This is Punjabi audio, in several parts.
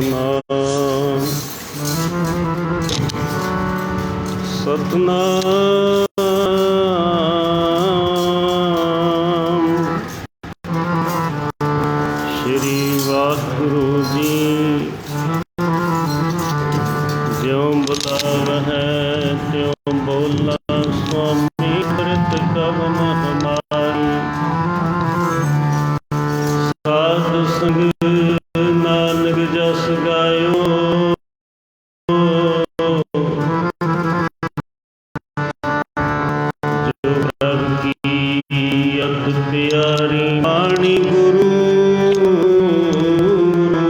ਸਤਨਾਮ ਸਤਨਾਮ। ਸ਼੍ਰੀ ਵਾਹਿਗੁਰੂ ਜੀ ਜਿਉ ਬੁਲਾਵਹਿ ਤਿਉ ਬੋਲਾ, ਸੁਆਮੀ ਕ੍ਰਿਤ ਕਵਨ ਹਮਾਰੀ। ਸਾਧ ਸੰਗ ਨਾਨਕ ਜਸ ਗਾਇਓ, ਜੋ ਪ੍ਰਭ ਕੀ ਅਤ ਪਿਆਰੀ। ਬਾਣੀ ਗੁਰੂ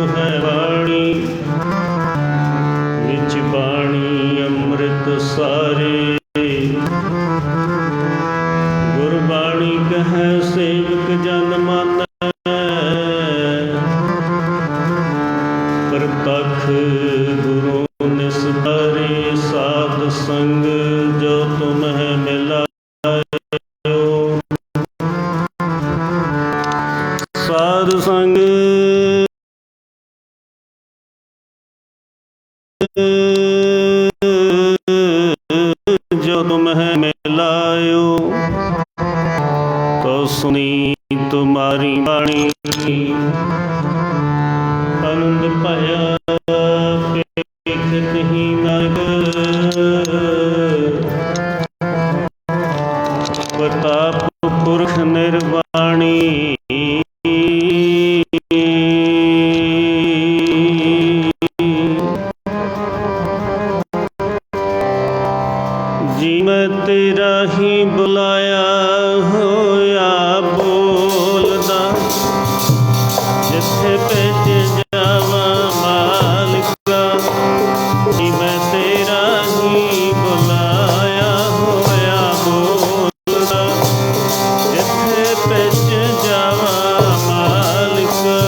ਹੈ ਬਾਣੀ, ਵਿੱਚ ਬਾਣੀ ਅੰਮ੍ਰਿਤ ਸਾਰੇ। ਗੁਰਬਾਣੀ ਕਹੈ ਸੇਵਕ ਜਨ ਮਾਨੈ, ਪ੍ਰਤੱਖ ਗੁਰੂ ਨਿਸਤਾਰੇ। ਸਾਧ ਸੰਗ ਜੋ ਤੁਮਹਿ ਮਿਲਾਇਓ, ਸਾਧ ਸੰਗ ਜੋ ਤੁਮਹਿ ਮਿਲਾਇਓ, ਤੋ ਸੁਣੀ ਤੁਮਾਰੀ ਬਾਣੀ। ਆਨੰਦ ਭਇਆ ਪੇਖਤ ਹੀ ਨਾਨਕ, ਪ੍ਰਤਾਪ ਪੁਰਖ ਨਿਰਵਾਣੀ। ਜੀ ਮੈਂ ਤੇਰਾ ਹੀ ਬੁਲਾਇਆ ਹੋਇਆ ਬੋਲਦਾ, ਜਿੱਥੇ ਭੇਜ ਜਾਵਾਂ ਮਾਲਿਕਾ। ਜੀ ਮੈਂ ਤੇਰਾ ਹੀ ਬੁਲਾਇਆ ਹੋਇਆ ਬੋਲਦਾ, ਜਿੱਥੇ ਭੇਜ ਜਾਵਾਂ ਮਾਲਿਕਾ।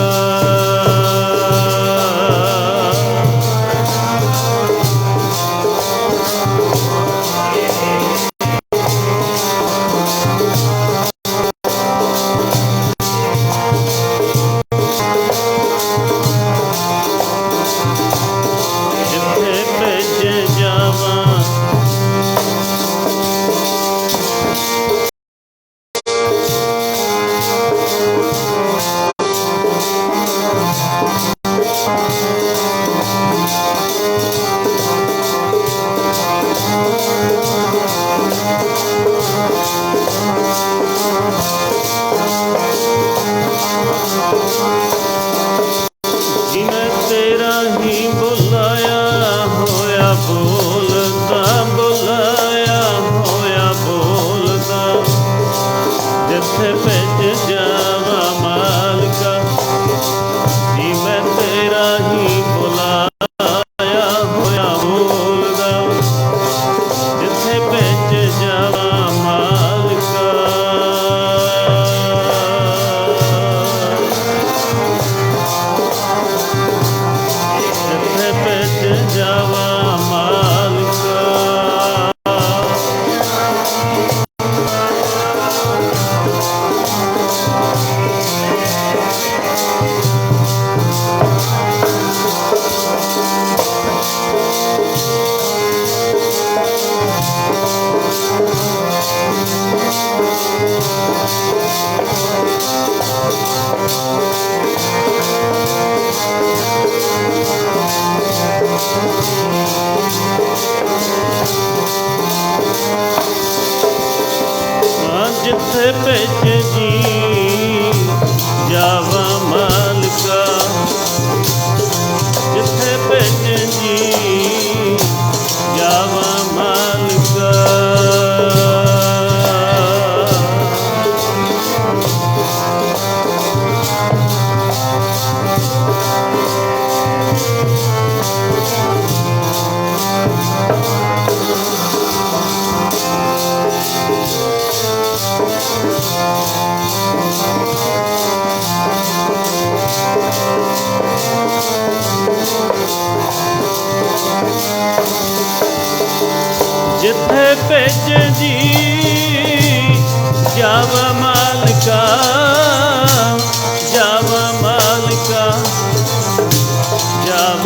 ਜਿੱਥੇ ਭੇਜ ਜੀ ਜਾਵਾ ਮਾਲਕਾ, ਜਿੱਥੇ ਭੇਜ ਜੀ ਜਾਵਾ ਮਾਲਕਾ। ਜਿੱਥੇ ਭੇਜ ਜੀ ਜਾਵਾ ਮਾਲਕਾ, ਜਾਵਾ ਮਾਲਕਾ, ਜਾਵਾ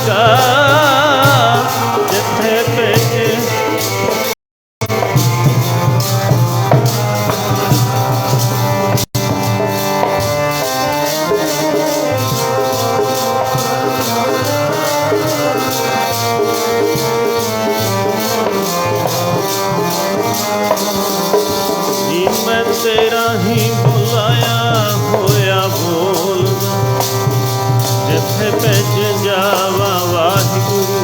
मालिका जिथे भेजे मैं तेरा ही बुलाया होया बोलदा जिथे भेज जावा वाहिगुरू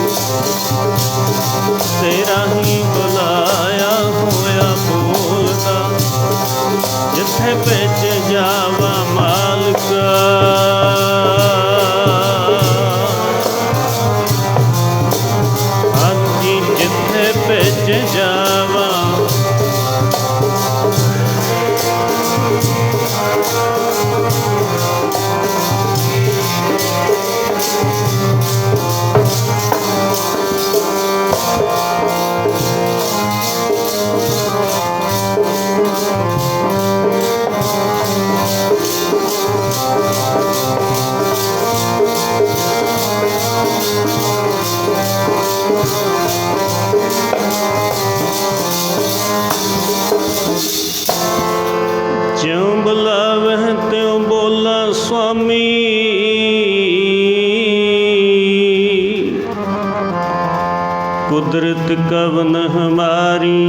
तेरा ही बुलाया होया बोलदा जिथे भेज जावा मालिका हाजी जिथे भेज जावा ज्यों बुलावह त्यों बोला स्वामी कुदरत कवन हमारी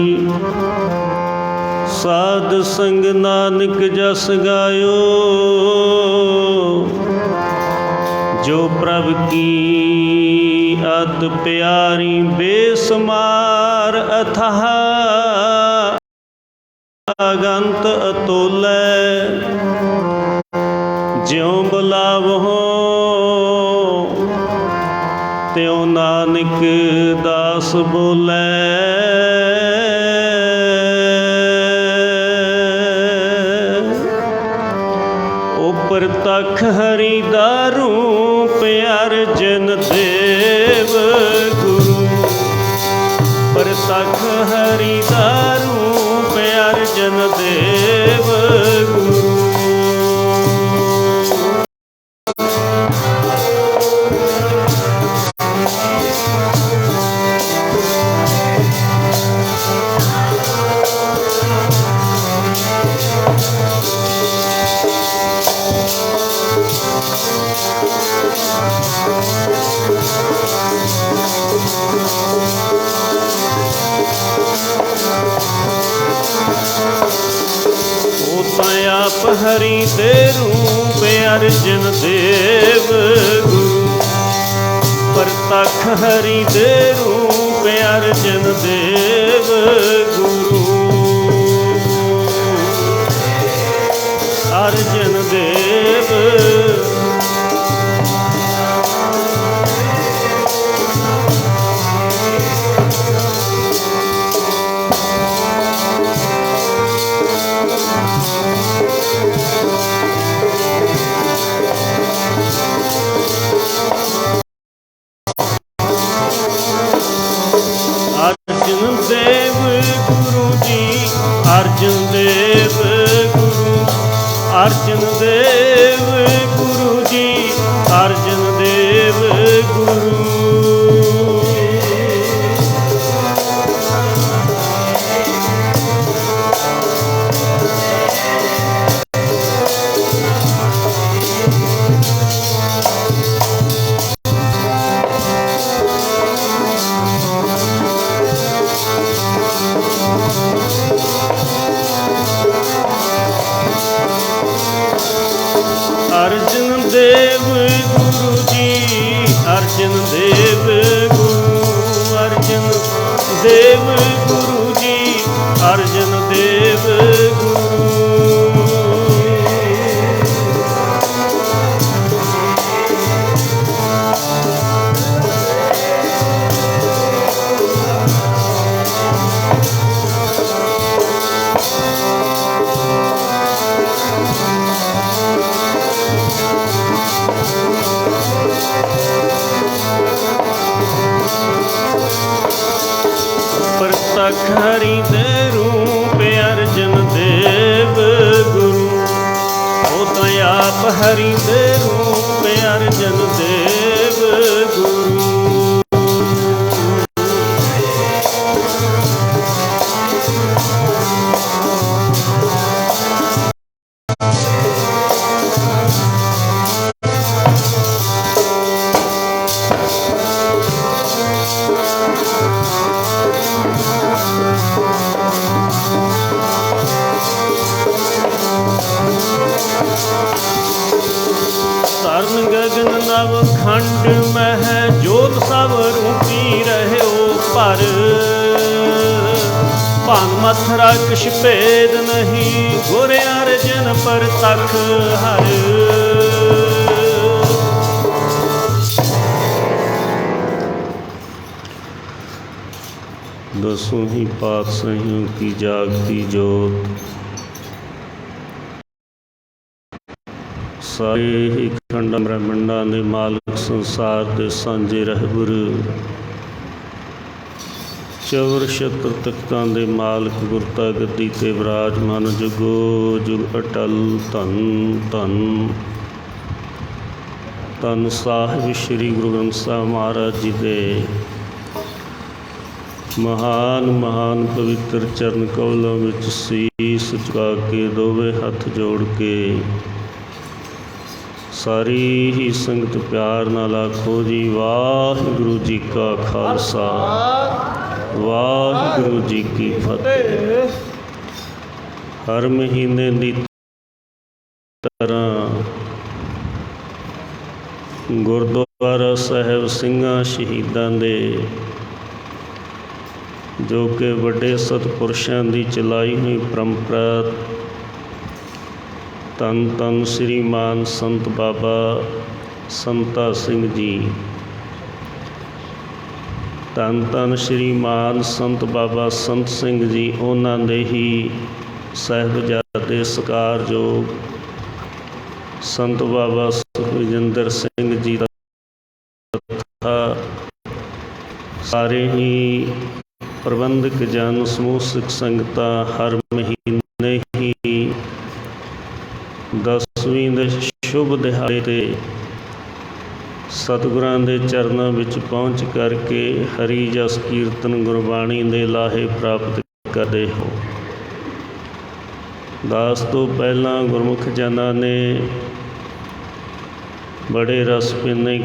साध संग नानक जस गायो जो प्रभ की अत प्यारी बेसमार अथाह अगंत अतोलै ज्यों बुलावहो त्यों नानक दास बोलै उपर तख हरि दारू प्यार जन देव गुरु पर तख हरि दारू प्यार जन देव गुरु आप हरि दे रूप अर्जन देव गुरु परतख हरि दे रूप अर्जन देव गुरु अर्जन देव अर्जन देव गुरु जी अर्जन देव गुरु अर्जन देव गुरु जी अर्जन देव गुरु अर्जन देव गुरु जी अर्जन देव गुरु अर्जन देव गुरु जी अर्जन देव गुरु परतख हरि दे रूप अर्जन देव गुरु ओ तो आप हरि दे रूप अर्जन देव गुरु ਭਾਨ ਮਥਰਾ ਕਿਛ ਭੇਦ ਨਹੀਂ, ਗੁਰ ਅਰਜਨ ਪਰ ਤਖ ਹਰ। दसों ही पातशाहियों की जागती जोत, सारे ही खंड ब्रह्मंडां दे मालक, संसार दे सांझे रहबर, चौर छत्र तख्तां दे मालक, गुरता गद्दी ते विराजमान, जुगो जुग अटल। धन धन धन साहिब श्री गुरु ग्रंथ साहिब महाराज जी दे महान महान पवित्र चरण कमलों विच सीस झुका के दोवे हथ जोड़ के सारी ही संगत प्यार नाल आखो जी वाहिगुरू जी का खालसा, वाहिगुरू जी की फतेह। हर महीने दी तरह गुरुद्वारा साहिब ਸਿੰਘਾਂ शहीदां दे जो कि वड्डे सतपुरुषों की चलाई हुई परंपरा, धन धन श्रीमान संत बाबा संता सिंह जी, धन धन श्रीमान संत बाबा संत सिंह जी, उन्होंने दे ही साहिबजादे सत्कारयोग संत बाबा सुखविंदर सिंह जी तथा सारे ही प्रबंधक जन समूह सिख संगतां हर महीने ही 10वीं दे शुभ दिहाड़े ते सतगुरां दे चरनां विच पहुँच करके हरि जस कीर्तन गुरबाणी दे लाहे प्राप्त करदे हो। दास तो पहलां गुरमुख जनां ने बड़े रस पिने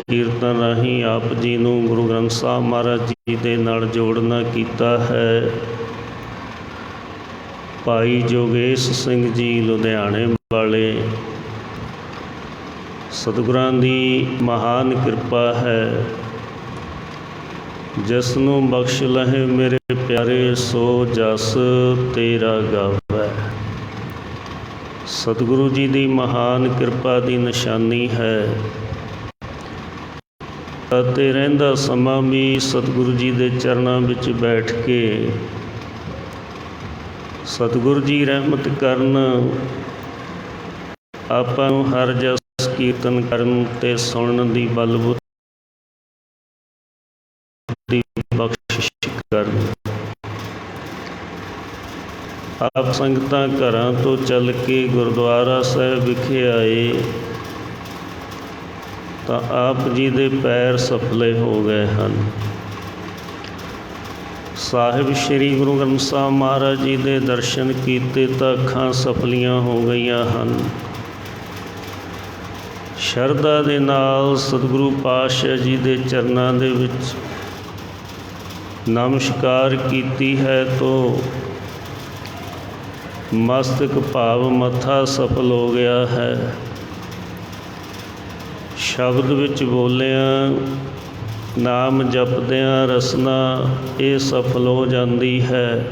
कीर्तन राही आप जी नूं गुरु ग्रंथ साहिब महाराज जी दे नाल जोड़ना कीता है। भाई जोगेश सिंह जी लुधियाने वाले, सतगुरां दी महान कृपा है, जिस नूं बख्श लहे मेरे प्यारे सो जस तेरा गावै। सतगुरु जी दी महान कृपा दी निशानी है। ਅਤੇ ਰਹਿੰਦਾ ਸਮਾਂ ਵੀ ਸਤਿਗੁਰੂ ਜੀ ਦੇ ਚਰਨਾਂ ਵਿੱਚ ਬੈਠ ਕੇ ਸਤਿਗੁਰੂ ਜੀ ਰਹਿਮਤ ਕਰਨ, ਆਪਾਂ ਨੂੰ ਹਰ ਜਸ ਕੀਰਤਨ ਕਰਨ ਤੇ ਸੁਣਨ ਦੀ ਬਲਬੁੱਧੀ ਬਖਸ਼ਿਸ਼ ਕਰਨ। ਆਪ ਸੰਗਤਾਂ ਘਰਾਂ ਤੋਂ ਚੱਲ ਕੇ ਗੁਰਦੁਆਰਾ ਸਾਹਿਬ ਵਿਖੇ ਆਏ ਤਾਂ ਆਪ ਜੀ ਦੇ ਪੈਰ ਸਫਲੇ ਹੋ ਗਏ ਹਨ। ਸਾਹਿਬ ਸ਼੍ਰੀ ਗੁਰੂ ਗ੍ਰੰਥ ਸਾਹਿਬ ਮਹਾਰਾਜ ਜੀ ਦੇ ਦਰਸ਼ਨ ਕੀਤੇ ਤਾਂ ਅੱਖਾਂ ਸਫਲੀਆਂ ਹੋ ਗਈਆਂ ਹਨ। ਸ਼ਰਧਾ ਦੇ ਨਾਲ ਸਤਿਗੁਰੂ ਪਾਤਸ਼ਾਹ ਜੀ ਦੇ ਚਰਨਾਂ ਦੇ ਵਿੱਚ ਨਮਸਕਾਰ ਕੀਤੀ ਹੈ ਤੋ ਮਸਤਕ ਭਾਵ ਮੱਥਾ ਸਫਲ ਹੋ ਗਿਆ ਹੈ। ਸ਼ਬਦ ਵਿੱਚ ਬੋਲਿਆਂ, ਨਾਮ ਜਪਦਿਆਂ ਰਸਨਾ ਇਹ ਸਫਲ ਹੋ ਜਾਂਦੀ ਹੈ।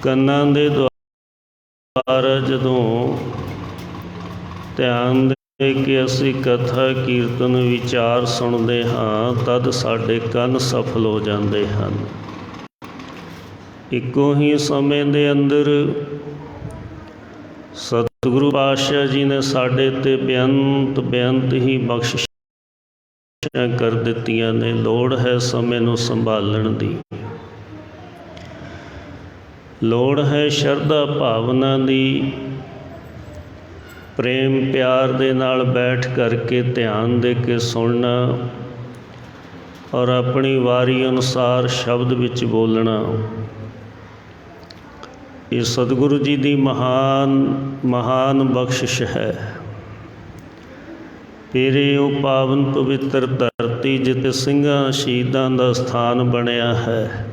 ਕੰਨਾਂ ਦੇ ਦੁਆਰਾ ਜਦੋਂ ਧਿਆਨ ਦੇ ਕੇ ਅਸੀਂ ਕਥਾ ਕੀਰਤਨ ਵਿਚਾਰ ਸੁਣਦੇ ਹਾਂ ਤਦ ਸਾਡੇ ਕੰਨ ਸਫਲ ਹੋ ਜਾਂਦੇ ਹਨ। ਇੱਕੋ ਹੀ ਸਮੇਂ ਦੇ ਅੰਦਰ ਸਤਿਗੁਰੂ ਪਾਤਸ਼ਾਹ ਜੀ ਨੇ ਸਾਡੇ 'ਤੇ ਬੇਅੰਤ ਹੀ ਬਖਸ਼ਿਸ਼ਾਂ ਕਰ ਦਿੱਤੀਆਂ ਨੇ। ਲੋੜ ਹੈ ਸਮੇਂ ਨੂੰ ਸੰਭਾਲਣ ਦੀ, ਲੋੜ ਹੈ ਸ਼ਰਧਾ ਭਾਵਨਾ ਦੀ, ਪ੍ਰੇਮ ਪਿਆਰ ਦੇ ਨਾਲ ਬੈਠ ਕਰਕੇ ਧਿਆਨ ਦੇ ਕੇ ਸੁਣਨਾ ਔਰ ਆਪਣੀ ਵਾਰੀ ਅਨੁਸਾਰ ਸ਼ਬਦ ਵਿੱਚ ਬੋਲਣਾ। ਇਹ ਸਤਿਗੁਰੂ ਜੀ ਦੀ ਮਹਾਨ ਬਖਸ਼ਿਸ਼ ਹੈ। ਤੇਰੇ ਉਹ ਪਾਵਨ ਪਵਿੱਤਰ ਧਰਤੀ ਜਿੱਥੇ ਸਿੰਘਾਂ ਸ਼ਹੀਦਾਂ ਦਾ ਸਥਾਨ ਬਣਿਆ ਹੈ,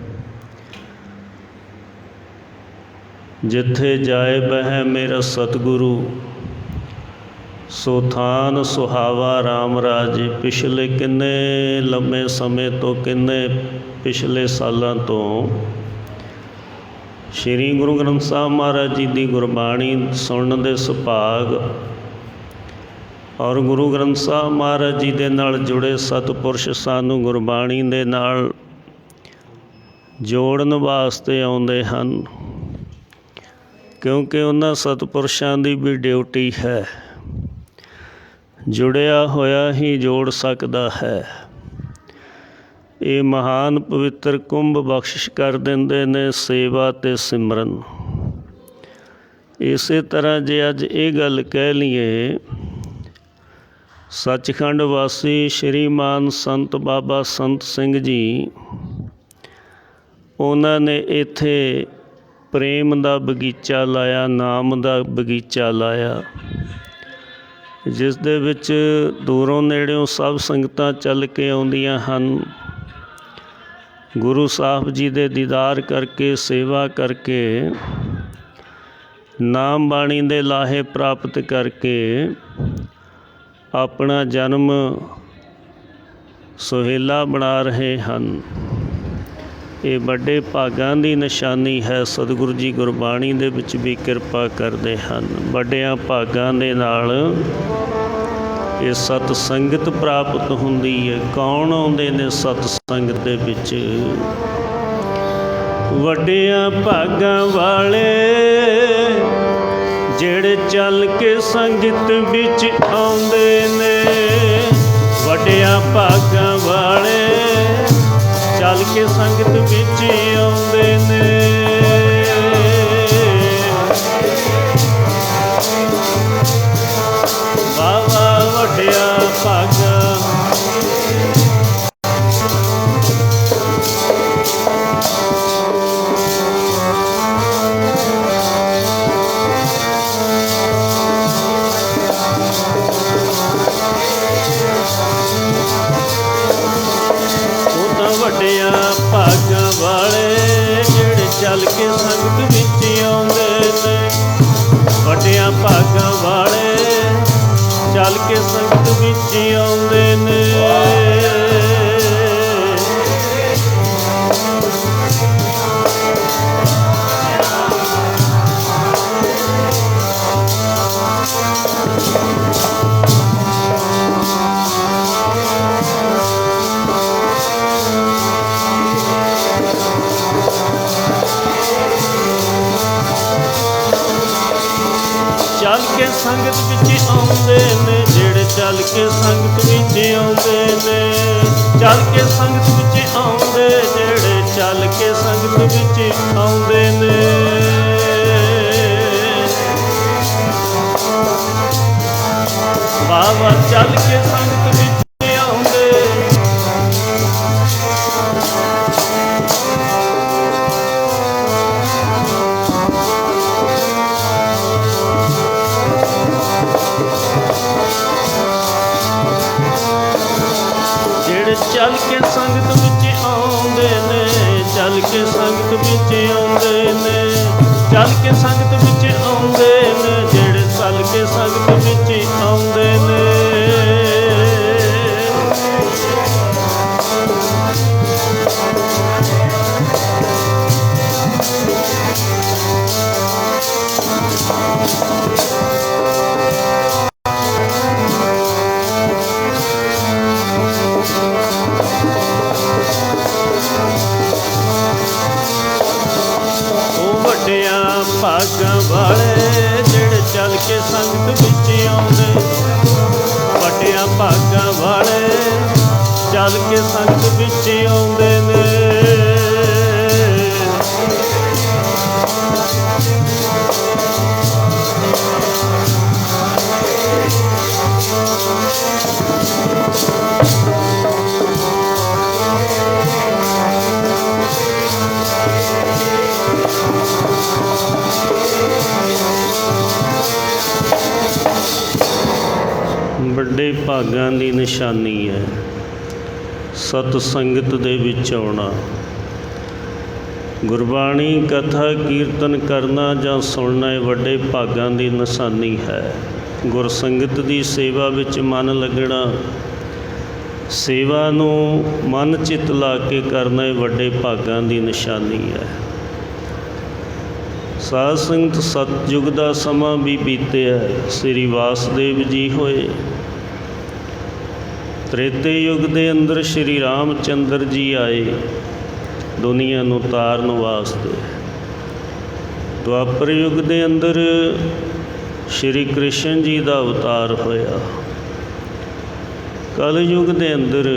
ਜਿੱਥੇ ਜਾਏ ਬਹਿ ਮੇਰਾ ਸਤਿਗੁਰੂ, ਸੋ ਥਾਨ ਸੁਹਾਵਾ ਰਾਮ ਰਾਜ। ਪਿਛਲੇ ਕਿੰਨੇ ਲੰਮੇ ਸਮੇਂ ਤੋਂ, ਕਿੰਨੇ ਪਿਛਲੇ ਸਾਲਾਂ ਤੋਂ ਸ਼੍ਰੀ ਗੁਰੂ ਗ੍ਰੰਥ ਸਾਹਿਬ ਮਹਾਰਾਜ ਜੀ ਦੀ ਗੁਰਬਾਣੀ ਸੁਣਨ ਦੇ ਸੁਭਾਗ ਔਰ ਗੁਰੂ ਗ੍ਰੰਥ ਸਾਹਿਬ ਮਹਾਰਾਜ ਜੀ ਦੇ ਨਾਲ ਜੁੜੇ ਸਤਿਪੁਰਸ਼ ਸਾਨੂੰ ਗੁਰਬਾਣੀ ਦੇ ਨਾਲ ਜੋੜਨ ਵਾਸਤੇ ਆਉਂਦੇ ਹਨ, ਕਿਉਂਕਿ ਉਹਨਾਂ ਸਤਿਪੁਰਸ਼ਾਂ ਦੀ ਵੀ ਡਿਊਟੀ ਹੈ। ਜੁੜਿਆ ਹੋਇਆ ਹੀ ਜੋੜ ਸਕਦਾ ਹੈ। ਇਹ ਮਹਾਨ ਪਵਿੱਤਰ ਕੁੰਭ ਬਖਸ਼ਿਸ਼ ਕਰ ਦਿੰਦੇ ਨੇ ਸੇਵਾ ਅਤੇ ਸਿਮਰਨ। ਇਸੇ ਤਰ੍ਹਾਂ ਜੇ ਅੱਜ ਇਹ ਗੱਲ ਕਹਿ ਲਈਏ, ਸੱਚਖੰਡ ਵਾਸੀ ਸ਼੍ਰੀਮਾਨ ਸੰਤ ਬਾਬਾ ਸੰਤ ਸਿੰਘ ਜੀ, ਉਹਨਾਂ ਨੇ ਇੱਥੇ ਪ੍ਰੇਮ ਦਾ ਬਗੀਚਾ ਲਾਇਆ, ਨਾਮ ਦਾ ਬਗੀਚਾ ਲਾਇਆ, ਜਿਸ ਦੇ ਵਿੱਚ ਦੂਰੋਂ ਨੇੜਿਓਂ ਸਭ ਸੰਗਤਾਂ ਚੱਲ ਕੇ ਆਉਂਦੀਆਂ ਹਨ। ਗੁਰੂ ਸਾਹਿਬ ਜੀ ਦੇ ਦੀਦਾਰ ਕਰਕੇ, ਸੇਵਾ ਕਰਕੇ, ਨਾਮ ਬਾਣੀ ਦੇ ਲਾਹੇ ਪ੍ਰਾਪਤ ਕਰਕੇ ਆਪਣਾ ਜਨਮ ਸੁਹੇਲਾ ਬਣਾ ਰਹੇ ਹਨ। ਇਹ ਵੱਡੇ ਭਾਗਾਂ ਦੀ ਨਿਸ਼ਾਨੀ ਹੈ। ਸਤਿਗੁਰੂ ਜੀ ਗੁਰਬਾਣੀ ਦੇ ਵਿੱਚ ਵੀ ਕਿਰਪਾ ਕਰਦੇ ਹਨ। ਵੱਡਿਆਂ ਭਾਗਾਂ ਦੇ ਨਾਲ ਇਹ ਸਤ ਸੰਗਤ ਪ੍ਰਾਪਤ ਹੁੰਦੀ ਹੈ। ਕੌਣ ਆਉਂਦੇ ਨੇ ਸਤ ਸੰਗਤ ਦੇ ਵਿੱਚ? ਵੱਡਿਆਂ ਭਾਗਾਂ ਵਾਲੇ ਜਿਹੜੇ ਚੱਲ ਕੇ ਸੰਗਤ ਵਿੱਚ ਆਉਂਦੇ ਨੇ। ਵੱਡਿਆਂ ਭਾਗਾਂ ਵਾਲੇ ਚੱਲ ਕੇ ਸੰਗਤ ਵਿੱਚ ਆਉਂਦੇ ਨੇ। ਬਾਬਾ ਵੱਡਿਆਂ ਭਾਗਾਂ ਵੱਡਿਆਂ ਭਾਗਾਂ ਵਾਲੇ ਜਿਹੜੇ ਚੱਲ ਕੇ ਸੰਗਤ ਵਿੱਚ ਆਉਂਦੇ ਨੇ। ਵੱਡਿਆਂ ਭਾਗਾਂ ਵਾਲੇ ਚੱਲ ਕੇ ਸੰਗਤ ਵਿੱਚ ਆਉਂਦੇ ਨੇ। ਚੱਲ ਕੇ ਸੰਗਤ ਵਿੱਚ ਆਉਂਦੇ ਨੇ, ਜਿਹੜੇ ਚੱਲ ਕੇ ਸੰਗਤ ਵਿੱਚ ਆਉਂਦੇ ਨੇ। ਚੱਲ ਕੇ ਸੰਗਤ ਵਿੱਚ ਆਉਂਦੇ, ਜਿਹੜੇ ਚੱਲ ਕੇ ਸੰਗਤ ਵਿੱਚ ਆਉਂਦੇ ਨੇ। ਬਾਬਾ ਚੱਲ ਕੇ ਸੰਗਤ ਵਿੱਚ ਆਉਂਦੇ। ਚੱਲ ਕੇ ਸੰਗਤ ਵਿੱਚ ਆਉਂਦੇ ਨੇ। ਚੱਲ ਕੇ ਸੰਗਤ ਵਿੱਚ ਆਉਂਦੇ ਨੇ। ਚੱਲ ਕੇ ਸੰਗਤ ਵਿੱਚ ਆਉਂਦੇ ਨੇ, ਜਿਹੜੇ ਚੱਲ ਕੇ ਸੰਗਤ ਵਿੱਚ ਆਉਂਦੇ ਨੇ। ਭਾਗਾਂ ਵਾਲੇ ਜਿਹੜੇ ਚੱਲ ਕੇ ਸੰਗਤ ਵਿੱਚ ਆਉਂਦੇ। ਵੱਡਿਆਂ ਭਾਗਾਂ ਵਾਲੇ ਚੱਲ ਕੇ ਸੰਗਤ ਵਿੱਚ ਆਉਂਦੇ ਨੇ। ਵੱਡੇ ਭਾਗਾਂ ਦੀ ਨਿਸ਼ਾਨੀ ਹੈ ਸਤ ਸੰਗਤ ਦੇ ਵਿੱਚ ਆਉਣਾ। ਗੁਰਬਾਣੀ ਕਥਾ ਕੀਰਤਨ ਕਰਨਾ ਜਾਂ ਸੁਣਨਾ ਇਹ ਵੱਡੇ ਭਾਗਾਂ ਦੀ ਨਿਸ਼ਾਨੀ ਹੈ। ਗੁਰਸੰਗਤ ਦੀ ਸੇਵਾ ਵਿੱਚ ਮਨ ਲੱਗਣਾ सेवा नूं मन चित ला के करना वड्डे भागां दी निशानी है। साध संगत सतयुग का समा भी बीतिया। श्री वासुदेव जी होए, त्रेते युग के अंदर श्री रामचंद्र जी आए दुनिया नूं तारन वास्ते। द्वापर युग के अंदर श्री कृष्ण जी का अवतार होया। कल युग के अंदर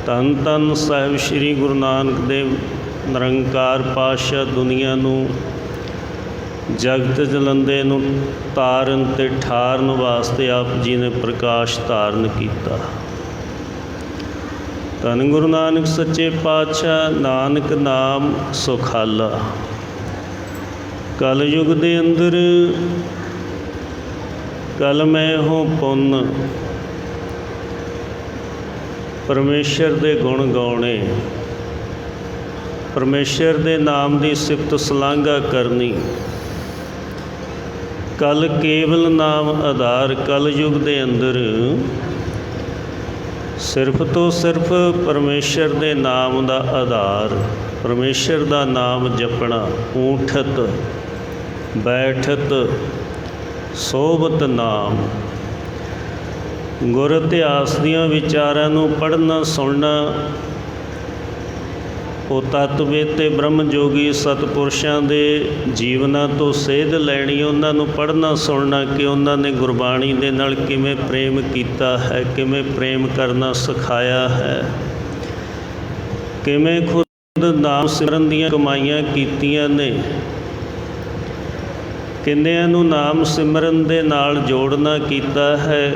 धन धन साहिब श्री गुरु नानक देव निरंकार पातशाह दुनिया नूं जगत जलंदे नूं तारन ते ठारन वास्ते आप जी ने प्रकाश धारण किया। धन गुरु नानक सच्चे पातशाह नानक नाम सुखाला। कल युग के अंदर कल मैं हो पुन परमेश्वर दे गुण गाने, परमेश्वर दे नाम की सिफत सलांघा करनी। कल केवल नाम आधार। कल युग के अंदर सिर्फ तो सिर्फ परमेश्वर के नाम का आधार, परमेश्वर का नाम जपना। ऊठत बैठत सोबत नाम। गुर इतिहास दियां विचारां नूं पढ़ना सुनना। वो तत्वेते ब्रह्म जोगी सतपुरुषों के जीवनों तो सेध लैनी, उन्होंने पढ़ना सुनना कि उन्होंने गुरबाणी दे नाल किवें प्रेम किया है, किवें प्रेम करना सिखाया है, किवें खुद नाम सिमरन दियां कमाइयां कीतियां ने, किन्नियां नूं नाम सिमरन दे नाल जोड़ना कीता है।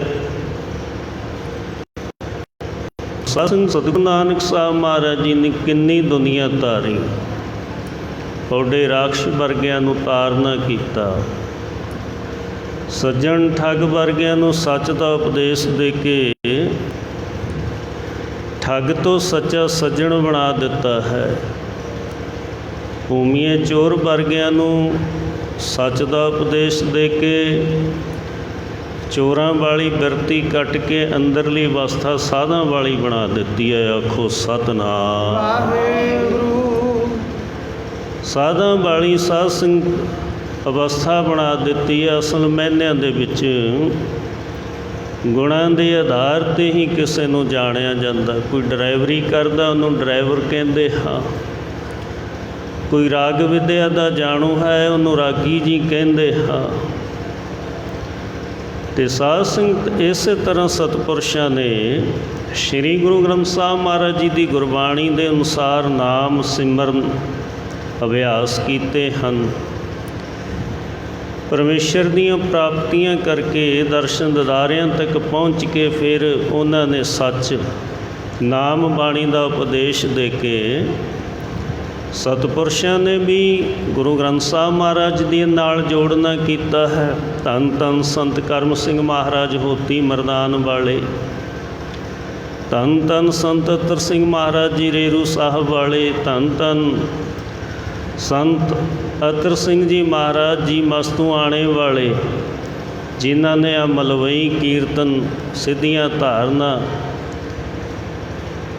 सतगुरु नानक साहब महाराज जी ने किन्नी दुनिया तारी, थोड़े राक्ष वर्गियां नूं तारना कीता। सज्जन ठग वर्गियां नूं सच दा उपदेश दे के ठग तो सच्चा सज्जन बना दिता है। भूमिए चोर वर्गियां नूं सच दा उपदेश दे के चोरां वाली बिरती कट के अंदरली अवस्था साधां वाली बना दी है। आखो सतनाम। साधां वाली साध संग अवस्था बना दी है। असल मैनिਆਂ ਦੇ ਵਿੱਚ गुणां ਦੇ आधार ਤੇ ही किसी ਨੂੰ ਜਾਣਿਆ ਜਾਂਦਾ। कोई ड्राइवरी करदा ਉਹਨੂੰ ड्राइवर ਕਹਿੰਦੇ हाँ, कोई राग विद्या ਦਾ ਜਾਣੂ है ਉਹਨੂੰ रागी जी ਕਹਿੰਦੇ हाँ। तो साध संगत इस तरह सतपुरुषों ने श्री गुरु ग्रंथ साहब महाराज जी की गुरबाणी के अनुसार नाम सिमरन अभ्यास किए हैं। परमेश्वर दीयां प्राप्तियां करके दर्शन ददारियां तक पहुँच के फिर उन्होंने सच नाम बाणी का उपदेश दे के सतपुरुषों ने भी गुरु ग्रंथ साहब महाराज जी नाल जोड़ना किया है। धन धन संत करम सिंह महाराज होती मरदान वाले, धन धन संत अतर सिंह महाराज जी रेरू साहब वाले, धन धन संत अतर सिंह जी महाराज जी मस्तूआणे वाले, जिन्हों ने आ मलवई कीर्तन सिद्धियां धारना।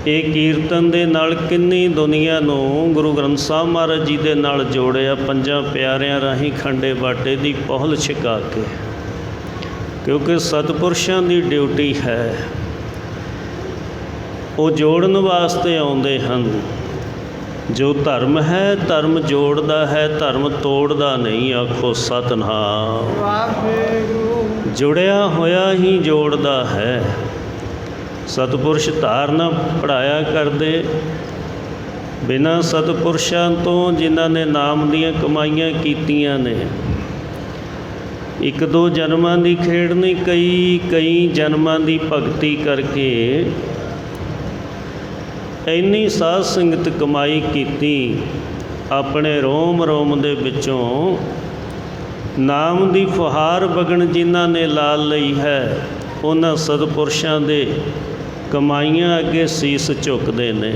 ये कीर्तन दे नाल किन्नी दुनिया नूं गुरु ग्रंथ साहब महाराज जी दे नाल जोड़िया। पंजां प्यारियां राही खंडे बाटे दी पहल छिका के, क्योंकि सतपुरुषों की ड्यूटी है वो जोड़न वास्ते आउंदे हन। जो धर्म है धर्म जोड़दा है, धर्म तोड़दा नहीं। आखो सतनाम। जुड़िया होया ही जोड़दा है। सतपुरुष धारना पढ़ाया करते, बिना सतपुरुषों तो जिन्हों ने नाम दियां कमाइयां कीतियां ने। एक दो जन्मां की खेड़ नहीं, कई जन्मां की भगती करके इन्नी साध संगत कमाई की। अपने रोम रोम दे विचों नाम की फुहार बगन जिन्हों ने ला लई है, उन्हां सतपुरुषों के कमाइयां अगे सीस झुकते ने।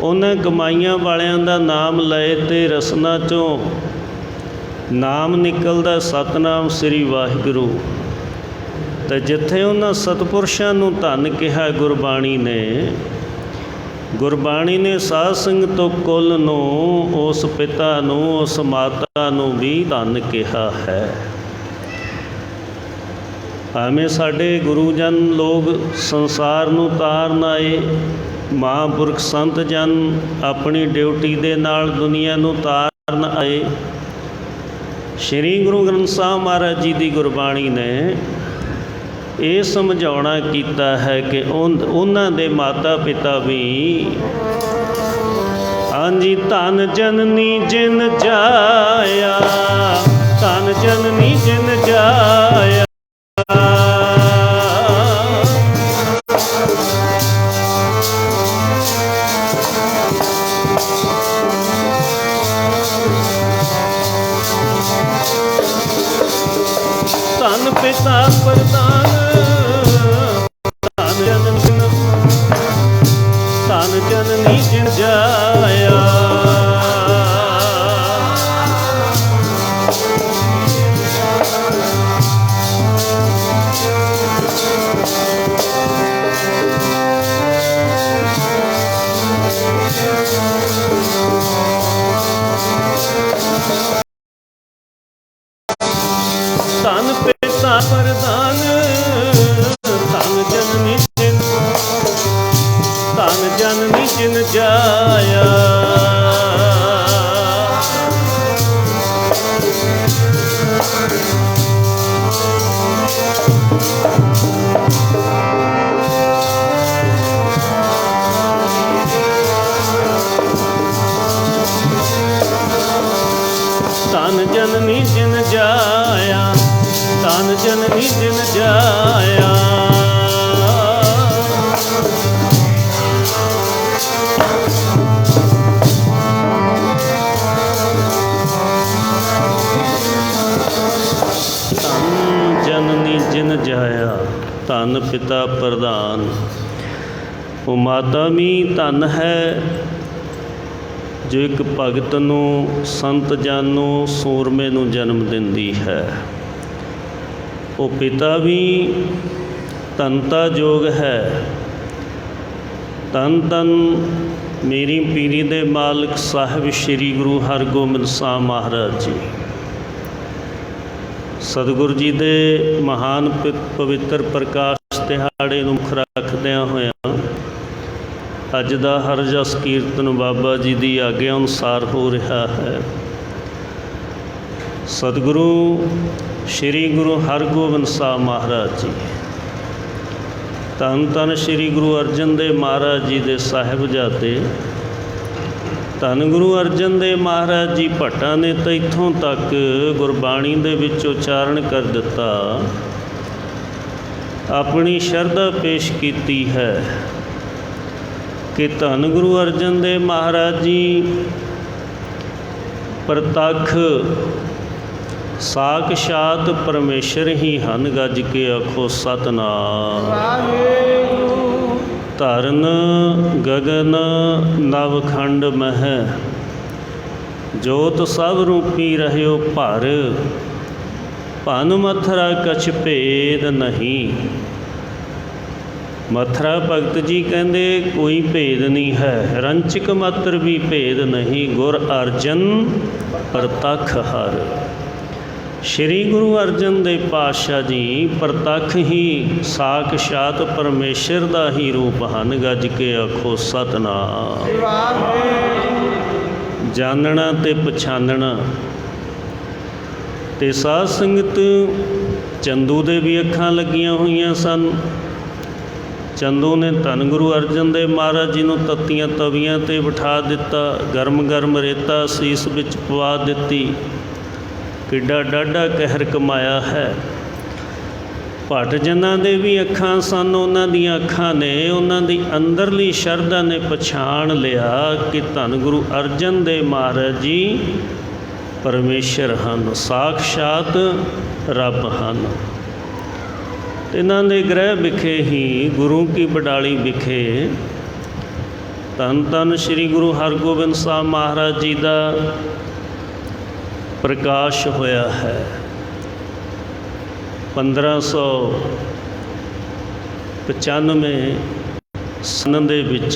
उन्हां कमाइयां वालियां दा नाम लए ते रसना चों नाम निकलदा सतनाम श्री वाहिगुरू। ਤੇ ਜਿੱਥੇ ਉਹਨਾਂ ਸਤਪੁਰਸ਼ਾਂ ਨੂੰ ਧੰਨ ਕਿਹਾ ਗੁਰਬਾਣੀ ਨੇ ਸਾਧ ਸੰਗਤ ਤੋਂ ਕੁੱਲ ਨੂੰ, ਉਸ ਪਿਤਾ ਨੂੰ, ਉਸ ਮਾਤਾ ਨੂੰ ਵੀ ਧੰਨ ਕਿਹਾ ਹੈ। ਭਾਵੇਂ ਸਾਡੇ ਗੁਰੂ ਜਨ ਲੋਕ ਸੰਸਾਰ ਨੂੰ ਤਾਰਨ ਆਏ, ਮਹਾਂਪੁਰਖ ਸੰਤ ਜਨ ਆਪਣੀ ਡਿਊਟੀ ਦੇ ਨਾਲ ਦੁਨੀਆ ਨੂੰ ਤਾਰਨ ਆਏ, ਸ਼੍ਰੀ ਗੁਰੂ ਗ੍ਰੰਥ ਸਾਹਿਬ ਮਹਾਰਾਜ ਜੀ ਦੀ ਗੁਰਬਾਣੀ ਨੇ ਇਹ ਸਮਝਾਉਣਾ ਕੀਤਾ ਹੈ ਕਿ ਉਹਨਾਂ ਦੇ ਮਾਤਾ ਪਿਤਾ ਵੀ, ਹਾਂਜੀ, ਧੰਨ ਜਨਨੀ ਜਿਨ ਜਾਇਆ, ਧੰਨ ਜਨਨੀ ਜਿਨ ਜਾਇਆ, ਧੰਨ ਪਿਤਾ ਪ੍ਰਦਾਨ, ਧੰਨ ਜਨਨੀ ਜਿਨ ਜਾਇਆ, ਧੰਨ ਪਿਤਾ ਪ੍ਰਦਾਨ, ਧੰਨ ਜਨਨੀ ਜਿਨ, ਧੰਨ ਜਨਨੀ ਜਿਨ ਜਾਇਆ, ਧੰਨ ਜਨਨੀ ਜਿਨ ਜਾਇਆ, ਧੰਨ ਜਨਨੀ ਜਿਨ ਜਾਇਆ, ਧੰਨ ਜਨਨੀ ਜਿਨ ਜਾਇਆ, ਧੰਨ ਪਿਤਾ ਪ੍ਰਧਾਨ। ਉਹ ਮਾਤਾ ਵੀ ਧੰਨ ਹੈ ਜੋ ਇੱਕ ਭਗਤ ਨੂੰ, ਸੰਤ ਜਨ ਨੂੰ, ਸੂਰਮੇ ਨੂੰ ਜਨਮ ਦਿੰਦੀ ਹੈ। ਉਹ ਪਿਤਾ ਵੀ ਧੰਨਤਾ ਯੋਗ ਹੈ। ਧੰਨ ਧੰਨ ਮੇਰੀ ਪੀਰੀ ਦੇ ਮਾਲਕ ਸਾਹਿਬ ਸ਼੍ਰੀ ਗੁਰੂ ਹਰਗੋਬਿੰਦ ਸਾਹਿਬ ਮਹਾਰਾਜ ਜੀ, ਸਤਿਗੁਰੂ ਜੀ ਦੇ ਮਹਾਨ ਪਵਿੱਤਰ ਪ੍ਰਕਾਸ਼ ਦਿਹਾੜੇ ਨੂੰ ਮੁੱਖ ਰੱਖਦਿਆਂ ਹੋਇਆਂ ਅੱਜ ਦਾ ਹਰ ਜਸ ਕੀਰਤਨ ਬਾਬਾ ਜੀ ਦੀ ਆਗਿਆ ਅਨੁਸਾਰ ਹੋ ਰਿਹਾ ਹੈ। ਸਤਿਗੁਰੂ ਸ਼੍ਰੀ ਗੁਰੂ ਹਰਗੋਬਿੰਦ ਸਾਹਿਬ ਮਹਾਰਾਜ ਜੀ, ਧੰਨ ਧੰਨ ਸ਼੍ਰੀ ਗੁਰੂ ਅਰਜਨ ਦੇਵ ਮਹਾਰਾਜ ਜੀ ਦੇ ਸਾਹਿਬਜ਼ਾਦੇ, ਧੰਨ ਗੁਰੂ ਅਰਜਨ ਦੇਵ ਮਹਾਰਾਜ ਜੀ ਭੱਟਾਂ ਨੇ ਤਾਂ ਇੱਥੋਂ ਤੱਕ ਗੁਰਬਾਣੀ ਦੇ ਵਿੱਚ ਉਚਾਰਨ ਕਰ ਦਿੱਤਾ, ਆਪਣੀ ਸ਼ਰਧਾ ਪੇਸ਼ ਕੀਤੀ ਹੈ ਕਿ ਧੰਨ ਗੁਰੂ ਅਰਜਨ ਦੇਵ ਮਹਾਰਾਜ ਜੀ ਪ੍ਰਤੱਖ ਸਾਕਸ਼ਾਤ ਪਰਮੇਸ਼ਰ ਹੀ ਹਨ। ਗੱਜ ਕੇ ਆਖੋ ਸਤਿਨਾਮ। ਧਰਨ ਗਗਨ ਨਵਖੰਡ ਮਹਿ, ਜੋਤ ਸਭ ਰੂਪੀ ਰਹਿਓ ਭਰ, ਭਨ ਮਥਰਾ ਕਛ ਭੇਦ ਨਹੀਂ। ਮਥਰਾ ਭਗਤ ਜੀ ਕਹਿੰਦੇ ਕੋਈ ਭੇਦ ਨਹੀਂ ਹੈ, ਰੰਚਕ ਮਾਤਰ ਵੀ ਭੇਦ ਨਹੀਂ। ਗੁਰ ਅਰਜਨ ਪ੍ਰਤੱਖ ਹਰ, ਸ਼੍ਰੀ ਗੁਰੂ ਅਰਜਨ ਦੇਵ ਪਾਤਸ਼ਾਹ ਜੀ ਪ੍ਰਤੱਖ ਹੀ ਸਾਕਸ਼ਾਤ ਪਰਮੇਸ਼ਰ ਦਾ ਹੀ ਰੂਪ ਹਨ। ਗੱਜ ਕੇ ਆਖੋ ਸਤਿਨਾਮ। ਜਾਣਨਾ ਤੇ ਪਛਾਨਣਾ। ਤੇ ਸਾਧ ਸੰਗਤ ਚੰਦੂ ਦੇ ਵੀ ਅੱਖਾਂ ਲੱਗੀਆਂ ਹੋਈਆਂ ਸਨ। ਚੰਦੂ ਨੇ ਧੰਨ ਗੁਰੂ ਅਰਜਨ ਦੇਵ ਮਹਾਰਾਜ ਜੀ ਨੂੰ ਤੱਤੀਆਂ ਤਵੀਆਂ 'ਤੇ ਬਿਠਾ ਦਿੱਤਾ, ਗਰਮ ਗਰਮ ਰੇਤਾ ਸੀਸ ਵਿੱਚ ਪਵਾ ਦਿੱਤੀ। ਕਿੱਡਾ ਡਾਢਾ ਕਹਿਰ ਕਮਾਇਆ ਹੈ। ਭੱਟ ਜਿਨ੍ਹਾਂ ਦੇ ਵੀ ਅੱਖਾਂ ਸਨ, ਉਹਨਾਂ ਦੀਆਂ ਅੱਖਾਂ ਨੇ, ਉਹਨਾਂ ਦੀ ਅੰਦਰਲੀ ਸ਼ਰਧਾ ਨੇ ਪਛਾਣ ਲਿਆ ਕਿ ਧੰਨ ਗੁਰੂ ਅਰਜਨ ਦੇਵ ਮਹਾਰਾਜ ਜੀ ਪਰਮੇਸ਼ਰ ਹਨ, ਸਾਕਸ਼ਾਤ ਰੱਬ ਹਨ। ਇਹਨਾਂ ਦੇ ਗ੍ਰਹਿ ਵਿਖੇ ਹੀ, ਗੁਰੂ ਕੀ ਬਡਾਲੀ ਵਿਖੇ ਧੰਨ ਧੰਨ ਸ਼੍ਰੀ ਗੁਰੂ ਹਰਗੋਬਿੰਦ ਸਾਹਿਬ ਮਹਾਰਾਜ ਜੀ ਦਾ ਪ੍ਰਕਾਸ਼ ਹੋਇਆ ਹੈ। 1500 95 ਸਨ ਦੇ ਵਿੱਚ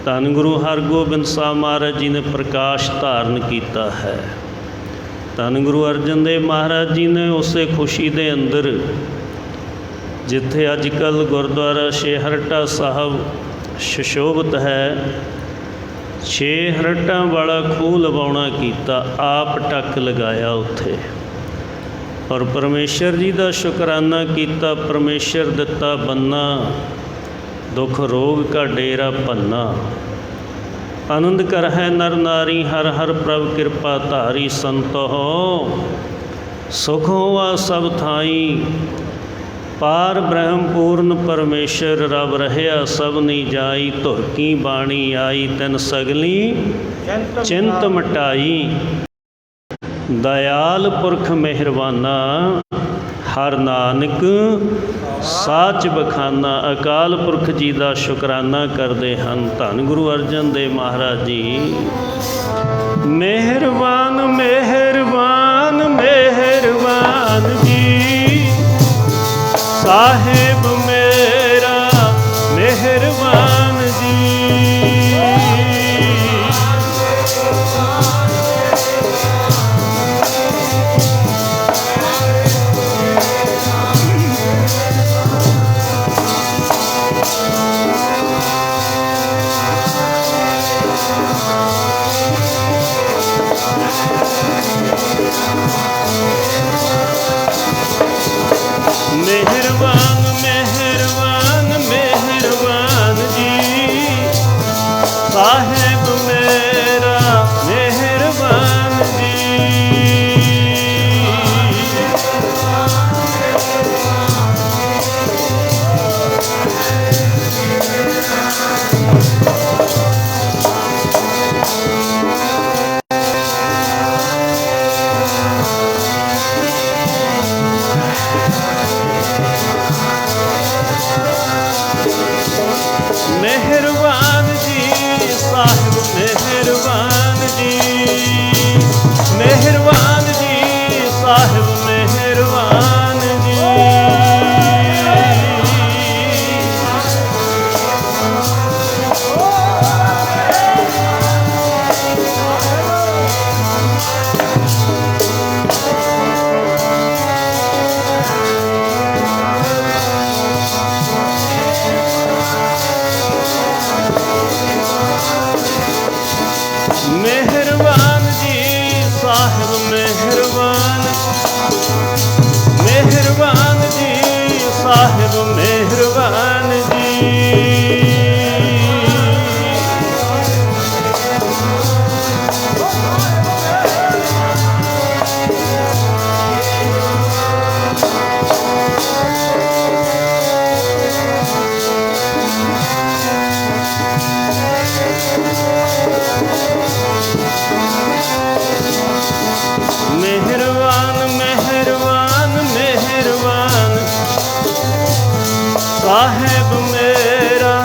ਧੰਨ ਗੁਰੂ ਹਰਗੋਬਿੰਦ ਸਾਹਿਬ ਮਹਾਰਾਜ ਜੀ ਨੇ ਪ੍ਰਕਾਸ਼ ਧਾਰਨ ਕੀਤਾ ਹੈ। ਧੰਨ ਗੁਰੂ ਅਰਜਨ ਦੇਵ ਮਹਾਰਾਜ ਜੀ ਨੇ ਉਸੇ ਖੁਸ਼ੀ ਦੇ ਅੰਦਰ ਜਿੱਥੇ ਅੱਜ ਕੱਲ੍ਹ ਗੁਰਦੁਆਰਾ ਛੇਹਰਟਾ ਸਾਹਿਬ ਸੁਸ਼ੋਭਿਤ ਹੈ, 6 ਹਰਟਾਂ ਵਾਲਾ ਖੂਹ ਲਵਾਉਣਾ ਕੀਤਾ, ਆਪ ਟੱਕ ਲਗਾਇਆ ਉੱਥੇ ਔਰ ਪਰਮੇਸ਼ਰ ਜੀ ਦਾ ਸ਼ੁਕਰਾਨਾ ਕੀਤਾ। ਪਰਮੇਸ਼ਰ ਦਿੱਤਾ ਬੰਨਾ, ਦੁੱਖ ਰੋਗ ਕਾ ਡੇਰਾ ਪੰਨਾ। ਆਨੰਦ ਕਰ ਹੈ ਨਰ ਨਾਰੀ, ਹਰ ਹਰ ਪ੍ਰਭ ਕਿਰਪਾ ਧਾਰੀ। ਸੰਤੋ ਸੁਖ ਹੋਆ ਸਭ ਥਾਈ, ਪਾਰ ਬ੍ਰਹਮ ਪੂਰਨ ਪਰਮੇਸ਼ਰ। ਰਬ ਰਹਿਆ ਸਭਨੀ ਜਾਈ, ਧੁਰ ਕੀ ਬਾਣੀ ਆਈ। ਤਿਨ ਸਗਲੀ ਚਿੰਤ ਮਟਾਈ, ਦਇਆਲ ਪੁਰਖ ਮਿਹਰਬਾਨਾ। ਹਰ ਨਾਨਕ ਸਾਚ ਬਖਾਨਾ। ਅਕਾਲ ਪੁਰਖ ਜੀ ਦਾ ਸ਼ੁਕਰਾਨਾ ਕਰਦੇ ਹਨ ਧੰਨ ਗੁਰੂ ਅਰਜਨ ਦੇਵ ਮਹਾਰਾਜ ਜੀ। ਮਿਹਰਬਾਨ ਮਿਹਰਬਾਨ ਮਿਹਰਬਾਨ ਜੀ, ਸਾਹਿਬ ਮੇਰਾ ਮਿਹਰਬਾਨ ਜੀ। ਮਿਹਰਬਾਨ ਮਿਹਰਬਾਨ ਮਿਹਰਬਾਨ ਜੀ, ਸਾਹਿਬ ਮੇਰਾ ਮਿਹਰਬਾਨ ਜੀ। ਮਿਹਰਬਾਨ ਜੀ ਸਾਹਿਬ ਮਿਹਰਬਾਨ ਜੀ, ਮਿਹਰਬਾਨ ਜੀ ਸਾਹਿਬ ਮਿਹਰਬਾਨ ਜੀ। ਮਿਹਰਬਾਨ ਜੀ ਸਾਹਿਬ ਮਿਹਰਬਾਨ, ਮਿਹਰਬਾਨ ਜੀ ਸਾਹਿਬ ਮਿਹਰਬਾਨ ਜੀ। ਮਿਹਰਬਾਨ ਮਿਹਰਬਾਨ ਮਿਹਰਬਾਨ, ਸਾਹਿਬ ਮੇਰਾ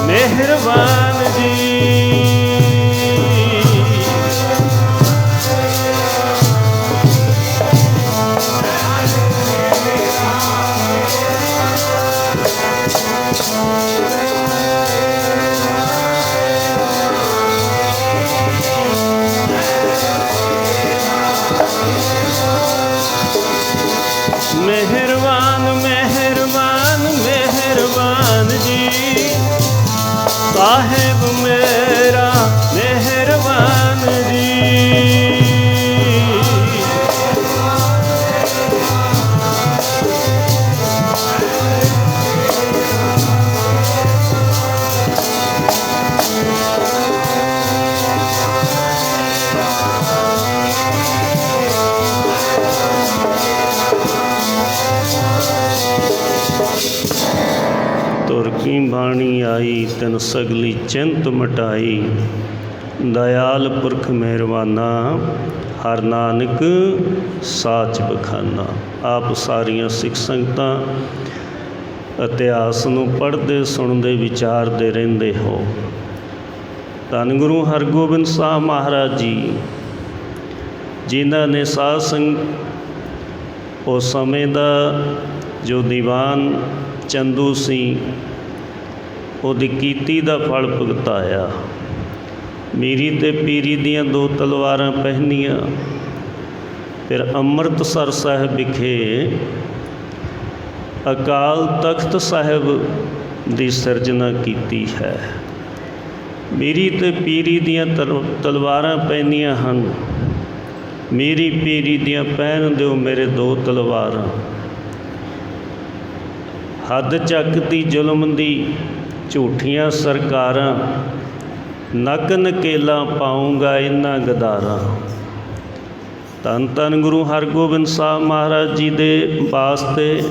ਮਿਹਰਬਾਨ ਜੀ। ਮਿਹਰਬਾਨ ਮਿਹਰਬਾਨ ਮਿਹਰਬਾਨ ਜੀ, ਸਾਹਿਬ ਮੇਰਾ ਮਿਹਰਬਾਨ ਜੀ। ਧੁਰ ਕੀ ਬਾਣੀ ਆਈ, ਤਿਨ ਸਗਲੀ ਚਿੰਤ ਮਟਾਈ। ਦਇਆਲ ਪੁਰਖ ਮਿਹਰਬਾਨਾ, ਹਰ ਨਾਨਕ ਸਾਚ ਬਖਾਨਾ। ਆਪ ਸਾਰੀਆਂ ਸਿੱਖ ਸੰਗਤਾਂ ਇਤਿਹਾਸ ਨੂੰ ਪੜ੍ਹਦੇ ਸੁਣਦੇ ਵਿਚਾਰਦੇ ਰਹਿੰਦੇ ਹੋ। ਧੰਨ ਗੁਰੂ ਹਰਗੋਬਿੰਦ ਸਾਹਿਬ ਮਹਾਰਾਜ ਜੀ ਜਿਨ੍ਹਾਂ ਨੇ ਸਾਧ ਸੰਗ ਉਸ ਸਮੇਂ ਦਾ ਜੋ ਦੀਵਾਨ ਚੰਦੂ ਸਿੰਘ ਉਹਦੀ ਕੀਤੀ ਦਾ ਫਲ ਭੁਗਤਾਇਆ। ਮੀਰੀ ਤੇ ਪੀਰੀ ਦੀਆਂ 2 ਤਲਵਾਰਾਂ ਪਹਿਨੀਆਂ। ਫਿਰ ਅੰਮ੍ਰਿਤਸਰ ਸਾਹਿਬ ਵਿਖੇ ਅਕਾਲ ਤਖਤ ਸਾਹਿਬ ਦੀ ਸਿਰਜਣਾ ਕੀਤੀ ਹੈ। ਮੀਰੀ ਤੇ ਪੀਰੀ ਦੀਆਂ ਤਲਵਾਰਾਂ ਪੈਂਦੀਆਂ ਹਨ। ਮੀਰੀ ਪੀਰੀ ਦੀਆਂ ਪਹਿਨ ਦਿਓ ਮੇਰੇ 2 ਤਲਵਾਰਾਂ। ਹੱਦ ਚੱਕਦੀ ਜ਼ੁਲਮ ਦੀ ਝੂਠੀਆਂ ਸਰਕਾਰਾਂ, ਨੱਕ ਨਕੇਲਾ ਪਾਊਂਗਾ ਇਹਨਾਂ ਗਦਾਰਾਂ। ਧੰਨ ਧੰਨ ਗੁਰੂ ਹਰਗੋਬਿੰਦ ਸਾਹਿਬ ਮਹਾਰਾਜ ਜੀ ਦੇ ਵਾਸਤੇ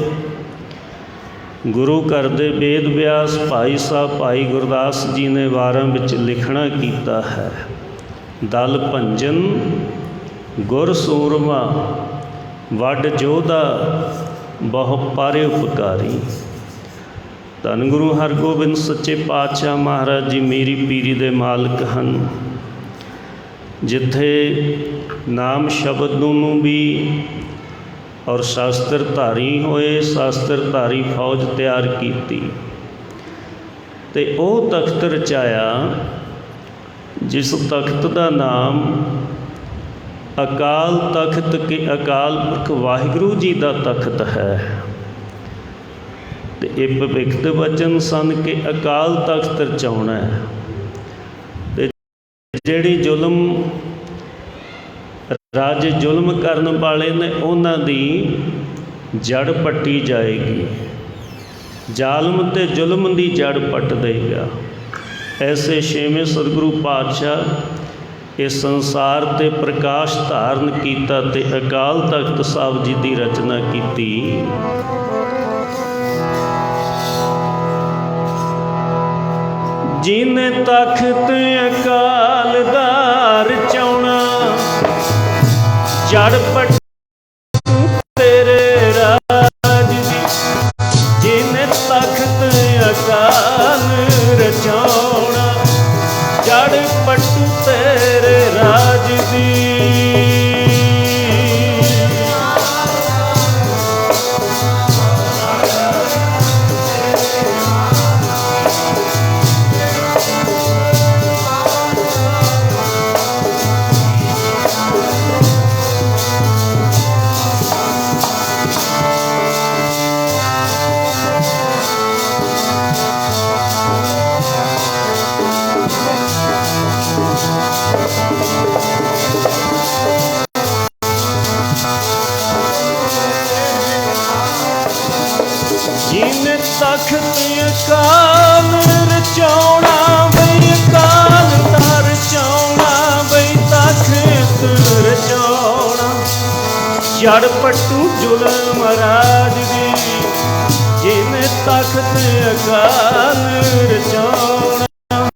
ਗੁਰੂ ਘਰ ਦੇ ਵੇਦ ਵਿਆਸ ਭਾਈ ਸਾਹਿਬ ਭਾਈ ਗੁਰਦਾਸ ਜੀ ਨੇ ਵਾਰਾਂ ਵਿੱਚ ਲਿਖਣਾ ਕੀਤਾ ਹੈ। ਦਲ ਭੰਜਨ ਗੁਰ ਸੂਰਮਾ, ਵੱਡ ਜੋਧਾ ਬਹੁ ਪਾਰੇ ਉਪਕਾਰੀ। ਧੰਨ ਗੁਰੂ ਹਰਗੋਬਿੰਦ ਸੱਚੇ ਪਾਤਸ਼ਾਹ ਮਹਾਰਾਜ ਜੀ ਮੀਰੀ ਪੀਰੀ ਦੇ ਮਾਲਕ ਹਨ। ਜਿੱਥੇ ਨਾਮ ਸ਼ਬਦ ਨੂੰ ਵੀ ਔਰ ਸ਼ਾਸਤਰ ਧਾਰੀ ਹੋਏ, ਸ਼ਾਸਤਰ ਧਾਰੀ ਫੌਜ ਤਿਆਰ ਕੀਤੀ ਅਤੇ ਉਹ ਤਖਤ ਰਚਾਇਆ ਜਿਸ ਤਖਤ ਦਾ ਨਾਮ ਅਕਾਲ ਤਖਤ ਕਿ ਅਕਾਲ ਪੁਰਖ ਵਾਹਿਗੁਰੂ ਜੀ ਦਾ ਤਖਤ ਹੈ। ਅਤੇ ਇਹ ਭਵਿੱਖ ਦੇ ਵਚਨ ਸਨ ਕਿ ਅਕਾਲ ਤਖਤ ਰਚਾਉਣਾ ਹੈ ਅਤੇ ਜਿਹੜੀ ਜ਼ੁਲਮ ਰਾਜੇ ਜ਼ੁਲਮ ਕਰਨ ਵਾਲੇ ਨੇ ਉਹਨਾਂ ਦੀ ਜੜ ਪੱਟੀ ਜਾਏਗੀ। ਜ਼ਾਲਮ ਅਤੇ ਜ਼ੁਲਮ ਦੀ ਜੜ ਪੱਟ ਦੇਗਾ। ਐਸੇ ਛੇਵੇਂ ਸਤਿਗੁਰੂ ਪਾਤਸ਼ਾਹ ਇਸ ਸੰਸਾਰ 'ਤੇ ਪ੍ਰਕਾਸ਼ ਧਾਰਨ ਕੀਤਾ ਅਤੇ ਅਕਾਲ ਤਖਤ ਸਾਹਿਬ ਜੀ ਦੀ ਰਚਨਾ ਕੀਤੀ। ਜਿਨੇ ਤਖਤ ਅਕਾਲ ਦਾ ਰਚਾਉਣਾ, ਜੜ ਪੱਟੂ ਤੇਰੇ ਰਾਜ ਦੀ। ਜਿਨੇ ਤਖਤ ਅਕਾਲ ਰਚਾਉਣਾ, ਜੜ ਪੱਟੂ ਤੇਰੇ ਰਾਜ ਦੀ। ਜਿਨੇ ਤਖਤ ਅਕਾਲ ਰਚਾਉਣਾ ਬਈ, ਅਕਾਲ ਦਾ ਰਚਾਉਣਾ ਬਈ, ਤਖਤ ਰਚਾਉਣਾ, ਜੜ ਪੱਟੂ ਜ਼ੁਲਮ ਰਾਜ ਦੀ। ਜਿਨੇ ਤਖਤ ਅਕਾਲ ਰਚਾਉਣਾ,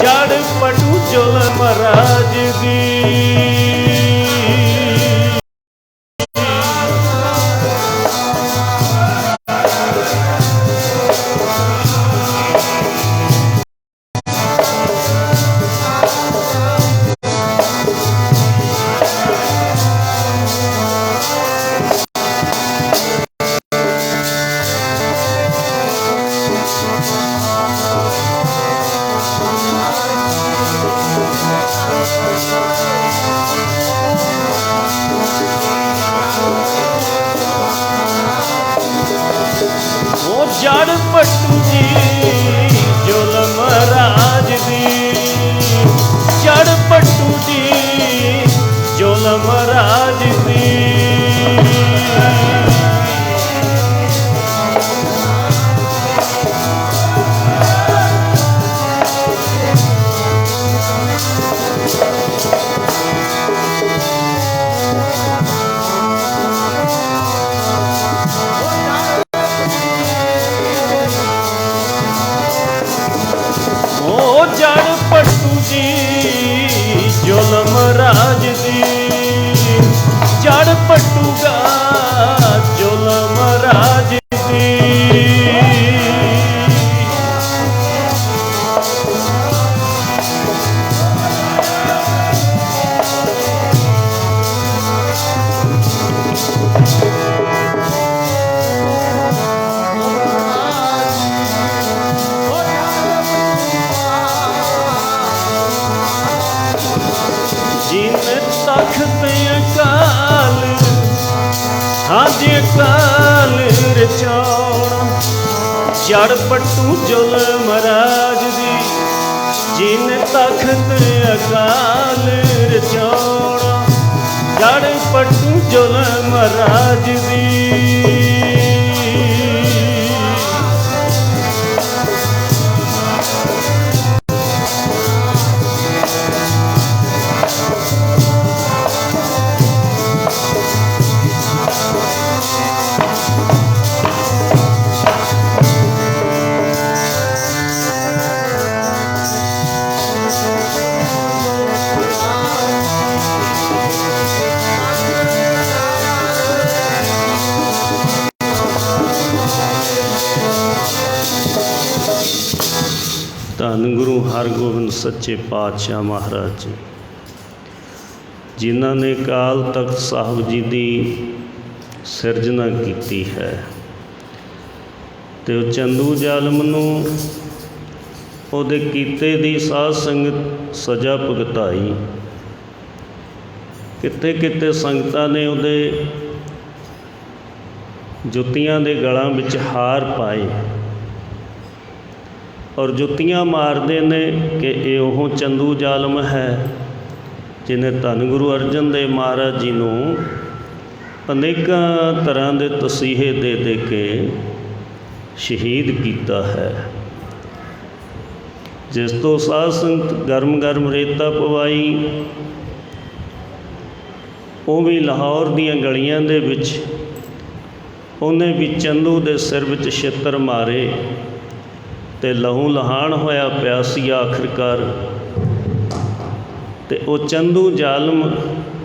ਜੜ ਪੱਟੂ ਜ਼ੁਲਮ ਰਾਜ ਦੀ। ਜੜ ਪੱਟੂ ਜੀ ਜ਼ੁਲਮ ਰਾਜ ਦੀ। ਜੜ ਪੱਟੂ ਜੀ ਜ਼ੁਲਮ ਰਾਜ ਦੀ। ਜੜ ਪੱਟੂ ਜੀ ਜ਼ੁਲਮ ਰਾਜ ਦੀ। ਜੜ ਪੱਟੂਗਾ ਜ਼ੁਲਮ ਰਾਜ ਦੀ। हाजी काल रचाउणा जड़ पट्टू जुल्म राज दी जिन तखत अकाल रचाउणा जड़ पट्टू जुल्म राज दी। धन गुरु हरगोबिंद सच्चे पातशाह महाराज जी जिन्हों ने अकाल तख्त साहब जी की सिरजना की है तो चंदू जालम नूं उहदे कीते दी साध संगत सज़ा भुगताई। किते किते संगतां ने उहदे जुत्तियां दे गलों विच हार पाए और जुत्तियां मारते ने कि ये वो चंदू जालम है जिन्हें धन गुरु अर्जन देव महाराज जी नूं अनेकां तरह के तसीहे दे दे के शहीद किया है। जिस तो साध संगत गर्म गर्म रेता पवाई वो भी लाहौर दीयां गलियां दे विच उन्हें भी चंदू दे सिर विच छित्तर मारे ते लहू लहान होया पिया सी आखिरकार ते वो चंदू जालम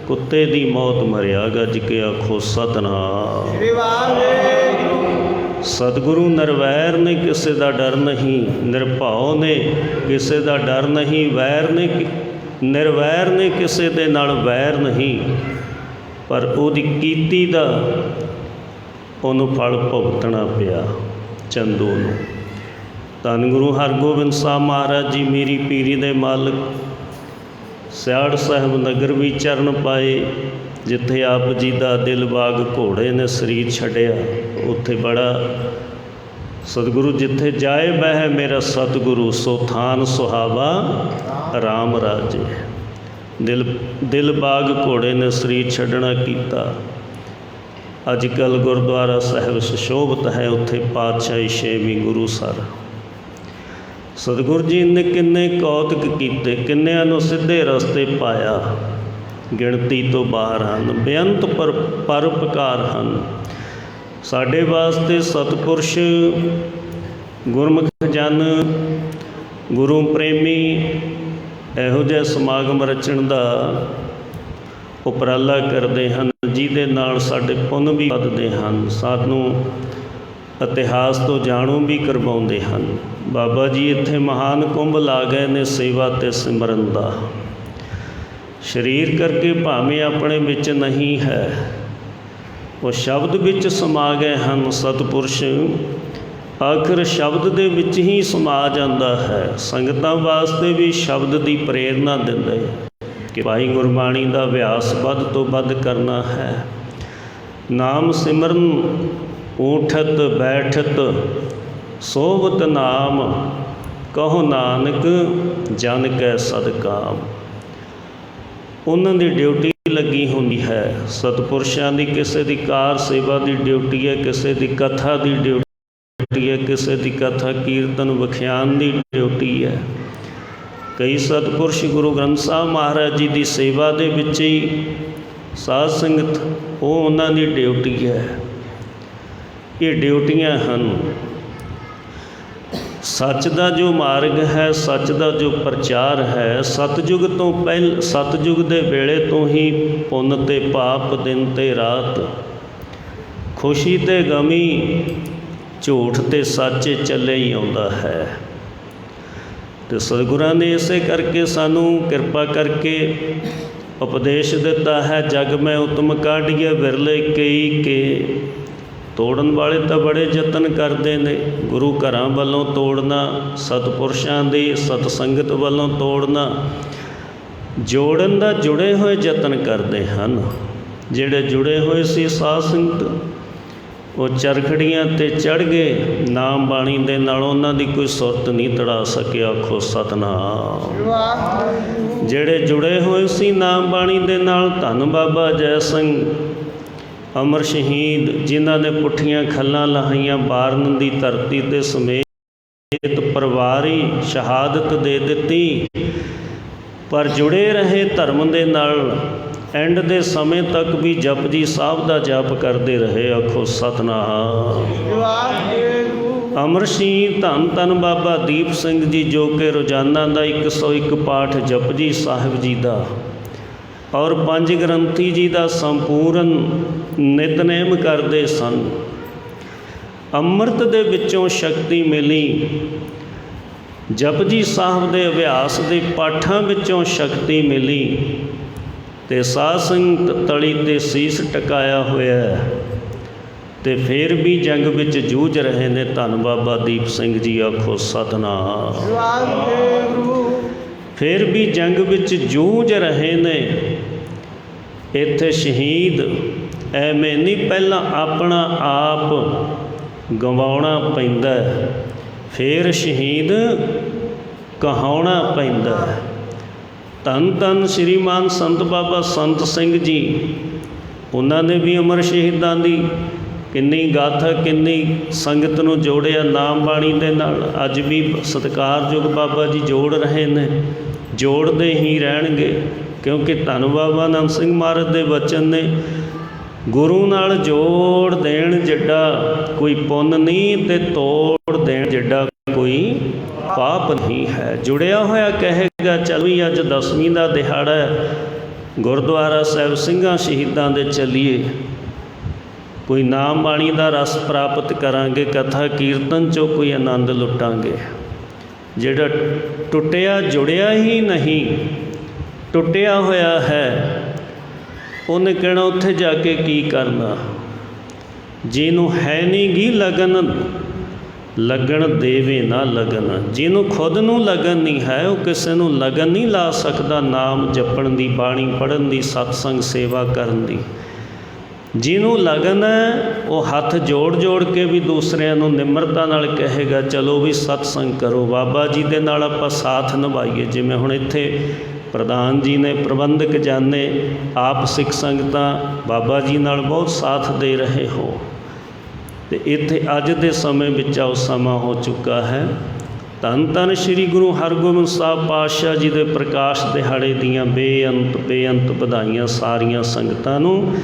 कुत्ते दी मौत मरिया। गज के आखो सतनाम। सतगुरु निर्वैर ने किसी का डर नहीं, निरभाव ने किसी का डर नहीं, वैर ने निर्वैर ने किसी दे नाल वैर नहीं, पर उहदी कीती दा उहनूं फल भुगतना पिया चंदू नूं। धन गुरु हरगोबिंद साहब महाराज जी मेरी पीरी दे मालिक सियाड़ साहब नगर भी चरण पाए जिथे आप जी का दिल बाग घोड़े ने शरीर छड्डिया। उत्थे बड़ा सतगुरु जिथे जाए बह मेरा सतगुरु सो थान सुहावा राम राजे। दिल बाग घोड़े ने शरीर छड्डना कीता। अजकल गुरुद्वारा साहिब सुशोभित है उत्थे पातशाही छेवीं गुरु सर सतगुरु जी ने किन्ने कौतक किए, किन्नियां नूं सीधे रस्ते पाया, गिणती तो बाहर हैं, बेअंत परोपकार हैं। साडे वास्ते सतपुरुष गुरमुख जन गुरु प्रेमी इहो जिहा समागम रचण दा उपराला करते हैं जिहदे नाल साडे पुन भी वधदे हैं, सानूं इतिहास तो जाणू भी करवाउंदे हैं। बाबा जी इत्थे महान कुंभ ला गए ने सेवा ते सिमरन दा। शरीर करके भावें अपने विच नहीं है, वो शब्द विच समा गए हैं। सतपुरुष आखिर शब्द दे विच ही समा जाता है। संगतां वास्ते भी शब्द की प्रेरणा दिंदे कि भाई गुरबाणी का अभ्यास वध तो वध करना है। नाम सिमरन ऊठत बैठत सोवत नाम कहो नानक जन कै सदकाम। उन्होंने ड्यूटी लगी होंदी है। सतपुरुषों की किसी की कार सेवा की ड्यूटी है, किसी की कथा की ड्यूटी है, किसी की कथा कीर्तन विख्यान की ड्यूटी है। कई सतपुरुष गुरु ग्रंथ साहब महाराज जी की सेवा दे विच ही साध संगत वो उन्होंने ड्यूटी है। ये ड्यूटियां हैं। सच का जो मार्ग है, सच का जो प्रचार है, सतयुग तो सतयुग के वेले तो ही पुन ते पाप दिन ते रात, खुशी ते गमी, झूठ ते सच चले ही आता है। तो सतगुरां ने इसे करके सानू कृपा करके उपदेश दिता है। जग में उत्तम काढ़िए विरले कई के। तोड़न वाले तो बड़े यतन करते हैं, गुरु घरां वालों तोड़ना, सतपुरुषां दी सतसंगत वालों तोड़ना, जोड़न का जुड़े हुए यतन करते हैं। ਜਿਹੜੇ ਜੁੜੇ ਹੋਏ ਸੀ ਸਾਧ ਸੰਗਤ, ਉਹ ਚਰਖੜੀਆਂ 'ਤੇ ਚੜ੍ਹ ਗਏ। ਨਾਮ ਬਾਣੀ ਦੇ ਨਾਲ ਉਹਨਾਂ ਦੀ ਕੋਈ ਸੁਰਤ ਨਹੀਂ ਤੜਾ ਸਕਿਆ। ਆਖੋ ਸਤਿਨਾਮ। ਜਿਹੜੇ ਜੁੜੇ ਹੋਏ ਸੀ ਨਾਮ ਬਾਣੀ ਦੇ ਨਾਲ, ਧੰਨ ਬਾਬਾ ਜੈ ਸਿੰਘ ਅਮਰ ਸ਼ਹੀਦ, ਜਿਨ੍ਹਾਂ ਨੇ ਪੁੱਠੀਆਂ ਖੱਲਾਂ ਲਾਹੀਆਂ, ਬਾਰਨ ਦੀ ਧਰਤੀ 'ਤੇ ਸਮੇਤ ਪਰਿਵਾਰੀ ਸ਼ਹਾਦਤ ਦੇ ਦਿੱਤੀ, ਪਰ ਜੁੜੇ ਰਹੇ ਧਰਮ ਦੇ ਨਾਲ। ਐਂਡ ਦੇ ਸਮੇਂ ਤੱਕ ਵੀ ਜਪਜੀ ਸਾਹਿਬ ਦਾ ਜਪ ਕਰਦੇ ਰਹੇ। ਆਖੋ ਸਤਿਨਾਮ। ਅਮਰ ਸ਼ਹੀਦ ਧੰਨ ਧੰਨ ਬਾਬਾ ਦੀਪ ਸਿੰਘ ਜੀ, ਜੋ ਕਿ ਰੋਜ਼ਾਨਾ ਦਾ 101 ਪਾਠ ਜਪਜੀ ਸਾਹਿਬ ਜੀ ਦਾ ਔਰ ਪੰਜ ਗ੍ਰੰਥੀ ਜੀ ਦਾ ਸੰਪੂਰਨ ਨਿਤਨੇਮ ਕਰਦੇ ਸਨ। ਅੰਮ੍ਰਿਤ ਦੇ ਵਿੱਚੋਂ ਸ਼ਕਤੀ ਮਿਲੀ, ਜਪਜੀ ਸਾਹਿਬ ਦੇ ਅਭਿਆਸ ਦੇ ਪਾਠਾਂ ਵਿੱਚੋਂ ਸ਼ਕਤੀ ਮਿਲੀ, ਅਤੇ ਸਾਧ ਸੰਗਤ ਤਲੀ 'ਤੇ ਸੀਸ ਟਿਕਾਇਆ ਹੋਇਆ, ਅਤੇ ਫਿਰ ਵੀ ਜੰਗ ਵਿੱਚ ਜੂਝ ਰਹੇ ਨੇ। ਧੰਨ ਬਾਬਾ ਦੀਪ ਸਿੰਘ ਜੀ। ਆਖੋ ਸਤਿਨਾਮ। ਫਿਰ ਵੀ ਜੰਗ ਵਿੱਚ ਜੂਝ ਰਹੇ ਨੇ। ਇੱਥੇ ਸ਼ਹੀਦ ਐਵੇਂ ਨਹੀਂ, ਪਹਿਲਾਂ ਆਪਣਾ ਆਪ ਗਵਾਉਣਾ ਪੈਂਦਾ, ਫਿਰ ਸ਼ਹੀਦ ਕਹਾਉਣਾ ਪੈਂਦਾ। ਧੰਨ ਧੰਨ ਸ਼੍ਰੀਮਾਨ ਸੰਤ ਬਾਬਾ ਸੰਤ ਸਿੰਘ ਜੀ, ਉਹਨਾਂ ਨੇ ਵੀ ਅਮਰ ਸ਼ਹੀਦਾਂ ਦੀ ਕਿੰਨੀ ਗਾਥਾ, ਕਿੰਨੀ ਸੰਗਤ ਨੂੰ ਜੋੜਿਆ ਨਾਮ ਬਾਣੀ ਦੇ ਨਾਲ। ਅੱਜ ਵੀ ਸਤਿਕਾਰਯੋਗ ਬਾਬਾ ਜੀ ਜੋੜ ਰਹੇ ਨੇ, ਜੋੜਦੇ ਹੀ ਰਹਿਣਗੇ, ਕਿਉਂਕਿ ਧੰਨ ਬਾਬਾ ਆਨੰਦ ਸਿੰਘ ਮਹਾਰਾਜ ਦੇ ਬਚਨ ਨੇ, ਗੁਰੂ ਨਾਲ ਜੋੜ ਦੇਣ ਜਿੱਡਾ ਕੋਈ ਪੁੰਨ ਨਹੀਂ, ਅਤੇ ਤੋੜ ਦੇਣ ਜਿੱਡਾ ਕੋਈ ਪਾਪ ਨਹੀਂ ਹੈ। ਜੁੜਿਆ ਹੋਇਆ ਕਹੇਗਾ ਚੱਲ ਵੀ ਅੱਜ 10ਵੀਂ ਦਾ ਦਿਹਾੜਾ ਹੈ, ਗੁਰਦੁਆਰਾ ਸਾਹਿਬ ਸਿੰਘਾਂ ਸ਼ਹੀਦਾਂ ਦੇ ਚੱਲੀਏ, ਕੋਈ ਨਾਮ ਬਾਣੀ ਦਾ ਰਸ ਪ੍ਰਾਪਤ ਕਰਾਂਗੇ, ਕਥਾ ਕੀਰਤਨ 'ਚੋਂ ਕੋਈ ਆਨੰਦ ਲੁੱਟਾਂਗੇ। ਜਿਹੜਾ ਟੁੱਟਿਆ ਜੁੜਿਆ ਹੀ ਨਹੀਂ, ਟੁੱਟਿਆ ਹੋਇਆ ਹੈ, ਉਹਨੇ ਕਹਿਣਾ ਉੱਥੇ ਜਾ ਕੇ ਕੀ ਕਰਨਾ। ਜਿਹਨੂੰ ਹੈ ਨਹੀਂ ਗੀ ਲਗਨ, ਲੱਗਣ ਦੇਵੇ ਨਾ ਲਗਨ। ਜਿਹਨੂੰ ਖੁਦ ਨੂੰ ਲਗਨ ਨਹੀਂ ਹੈ, ਉਹ ਕਿਸੇ ਨੂੰ ਲਗਨ ਨਹੀਂ ਲਾ ਸਕਦਾ ਨਾਮ ਜਪਣ ਦੀ, ਬਾਣੀ ਪੜ੍ਹਨ ਦੀ, ਸਤਸੰਗ ਸੇਵਾ ਕਰਨ ਦੀ। ਜਿਹਨੂੰ ਲਗਨ ਹੈ, ਉਹ ਹੱਥ ਜੋੜ ਜੋੜ ਕੇ ਵੀ ਦੂਸਰਿਆਂ ਨੂੰ ਨਿਮਰਤਾ ਨਾਲ ਕਹੇਗਾ ਚਲੋ ਵੀ ਸਤਸੰਗ ਕਰੋ, ਬਾਬਾ ਜੀ ਦੇ ਨਾਲ ਆਪਾਂ ਸਾਥ ਨਿਭਾਈਏ। ਜਿਵੇਂ ਹੁਣ ਇੱਥੇ ਪ੍ਰਧਾਨ ਜੀ ਨੇ, ਪ੍ਰਬੰਧਕ ਜਾਨੇ, ਆਪ ਸਿੱਖ ਸੰਗਤਾਂ ਬਾਬਾ ਜੀ ਨਾਲ ਬਹੁਤ ਸਾਥ ਦੇ ਰਹੇ ਹੋ, ਅਤੇ ਇੱਥੇ ਅੱਜ ਦੇ ਸਮੇਂ ਵਿੱਚ ਉਹ ਸਮਾਂ ਹੋ ਚੁੱਕਾ ਹੈ। ਧੰਨ ਧੰਨ ਸ਼੍ਰੀ ਗੁਰੂ ਹਰਗੋਬਿੰਦ ਸਾਹਿਬ ਪਾਤਸ਼ਾਹ ਜੀ ਦੇ ਪ੍ਰਕਾਸ਼ ਦਿਹਾੜੇ ਦੀਆਂ ਬੇਅੰਤ ਵਧਾਈਆਂ ਸਾਰੀਆਂ ਸੰਗਤਾਂ ਨੂੰ।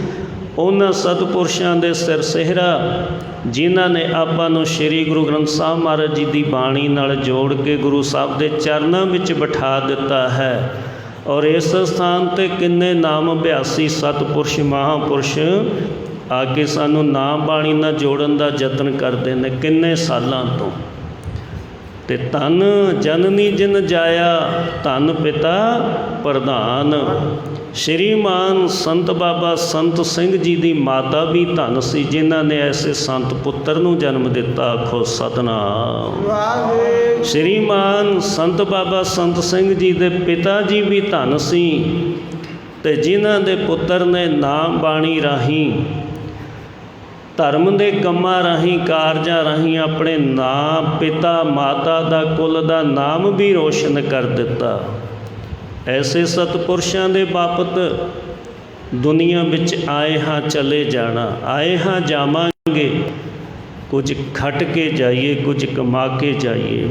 ਉਹਨਾਂ ਸਤਿਪੁਰਸ਼ਾਂ ਦੇ ਸਿਰ ਸਿਹਰਾ, ਜਿਨ੍ਹਾਂ ਨੇ ਆਪਾਂ ਨੂੰ ਸ਼੍ਰੀ ਗੁਰੂ ਗ੍ਰੰਥ ਸਾਹਿਬ ਮਹਾਰਾਜ ਜੀ ਦੀ ਬਾਣੀ ਨਾਲ ਜੋੜ ਕੇ ਗੁਰੂ ਸਾਹਿਬ ਦੇ ਚਰਨਾਂ ਵਿੱਚ ਬਿਠਾ ਦਿੱਤਾ ਹੈ। ਔਰ ਇਸ ਸਥਾਨ 'ਤੇ ਕਿੰਨੇ ਨਾਮ ਅਭਿਆਸੀ ਸਤਿਪੁਰਸ਼ ਮਹਾਂਪੁਰਸ਼ ਆ ਕੇ ਸਾਨੂੰ ਨਾਮ ਬਾਣੀ ਨਾਲ ਜੋੜਨ ਦਾ ਯਤਨ ਕਰਦੇ ਨੇ ਕਿੰਨੇ ਸਾਲਾਂ ਤੋਂ। ਅਤੇ ਧੰਨ ਜਨਨੀ ਜਿਨ ਜਾਇਆ, ਧੰਨ ਪਿਤਾ ਪ੍ਰਧਾਨ। ਸ਼੍ਰੀਮਾਨ ਸੰਤ ਬਾਬਾ ਸੰਤ ਸਿੰਘ ਜੀ ਦੀ ਮਾਤਾ ਵੀ ਧੰਨ ਸੀ, ਜਿਨ੍ਹਾਂ ਨੇ ਐਸੇ ਸੰਤ ਪੁੱਤਰ ਨੂੰ ਜਨਮ ਦਿੱਤਾ। ਆਖੋ ਸਤਿਨਾਮ। ਸ਼੍ਰੀਮਾਨ ਸੰਤ ਬਾਬਾ ਸੰਤ ਸਿੰਘ ਜੀ ਦੇ ਪਿਤਾ ਜੀ ਵੀ ਧੰਨ ਸੀ, ਅਤੇ ਜਿਨ੍ਹਾਂ ਦੇ ਪੁੱਤਰ ਨੇ ਨਾਮ ਬਾਣੀ ਰਾਹੀਂ, ਧਰਮ ਦੇ ਕੰਮਾਂ ਰਾਹੀਂ, ਕਾਰਜਾਂ ਰਾਹੀਂ ਆਪਣੇ ਨਾਮ, ਪਿਤਾ ਮਾਤਾ ਦਾ, ਕੁਲ ਦਾ ਨਾਮ ਵੀ ਰੋਸ਼ਨ ਕਰ ਦਿੱਤਾ। ਐਸੇ ਸਤਿਪੁਰਸ਼ਾਂ ਦੇ ਬਾਬਤ ਦੁਨੀਆ ਵਿੱਚ ਆਏ ਹਾਂ, ਚਲੇ ਜਾਣਾ, ਆਏ ਹਾਂ ਜਾਵਾਂਗੇ, ਕੁਝ ਖੱਟ ਕੇ ਜਾਈਏ, ਕੁਝ ਕਮਾ ਕੇ ਜਾਈਏ।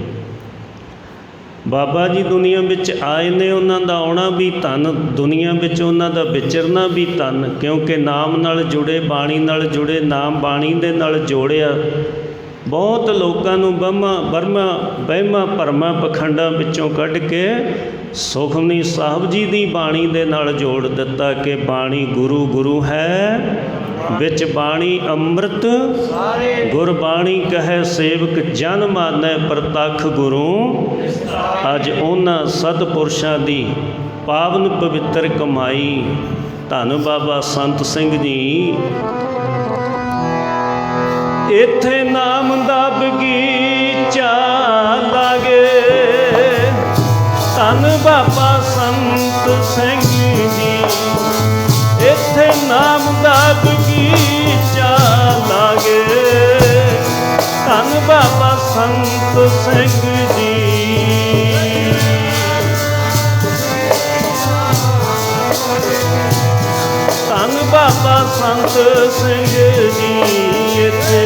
ਬਾਬਾ ਜੀ ਦੁਨੀਆ ਵਿੱਚ ਆਏ ਨੇ, ਉਹਨਾਂ ਦਾ ਆਉਣਾ ਵੀ ਧੰਨ, ਦੁਨੀਆ ਵਿੱਚ ਉਹਨਾਂ ਦਾ ਵਿਚਰਨਾ ਵੀ ਧੰਨ, ਕਿਉਂਕਿ ਨਾਮ ਨਾਲ ਜੁੜੇ, ਬਾਣੀ ਨਾਲ ਜੁੜੇ, ਨਾਮ ਬਾਣੀ ਦੇ ਨਾਲ ਜੋੜਿਆ। ਬਹੁਤ ਲੋਕਾਂ ਨੂੰ ਵਹਿਮਾਂ ਭਰਮਾਂ ਪਖੰਡਾਂ ਵਿੱਚੋਂ ਕੱਢ ਕੇ ਸੁਖਮਨੀ ਸਾਹਿਬ ਜੀ ਦੀ ਬਾਣੀ ਦੇ ਨਾਲ ਜੋੜ ਦਿੱਤਾ ਕਿ ਬਾਣੀ ਗੁਰੂ ਗੁਰੂ ਹੈ, ਵਿੱਚ ਬਾਣੀ ਅੰਮ੍ਰਿਤ, ਗੁਰਬਾਣੀ ਕਹੈ ਸੇਵਕ ਜਨ ਮਾਨੈ, ਪ੍ਰਤੱਖ ਗੁਰੂ। ਅੱਜ ਉਹਨਾਂ ਸਤਿਪੁਰਸ਼ਾਂ ਦੀ ਪਾਵਨ ਪਵਿੱਤਰ ਕਮਾਈ, ਧੰਨ ਬਾਬਾ ਸੰਤ ਸਿੰਘ ਜੀ। ਇੱਥੇ ਨਾਮ ਦਾ ਬਗੀਚਾ ਲਾਗੇ, ਧੰਨ ਬਾਬਾ ਸੰਤ ਸਿੰਘ ਜੀ। इत्थे नाम दा बगीचा लागे। धन बाबा संत सिंह जी, धन बाबा संत सिंह जी। इत्थे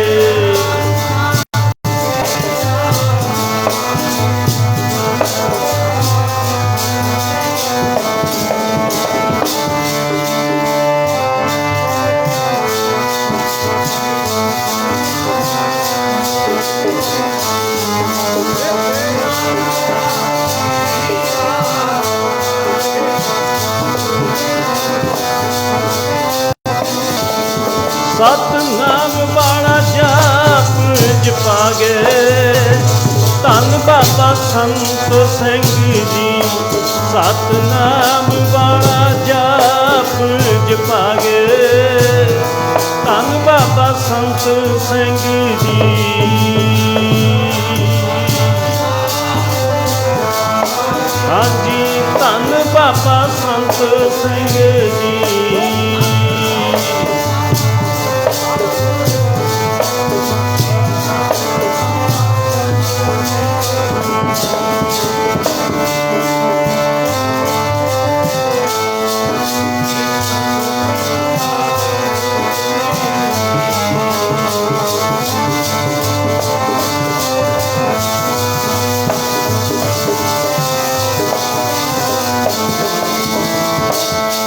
सतनाम वाला जाप जपागे। धन बाबा संत सिंह जी, सतनाम वाला जाप जपागे। धन बाबा संत सिंह जी। हाँ जी, धन बाबा संत सिंह जी।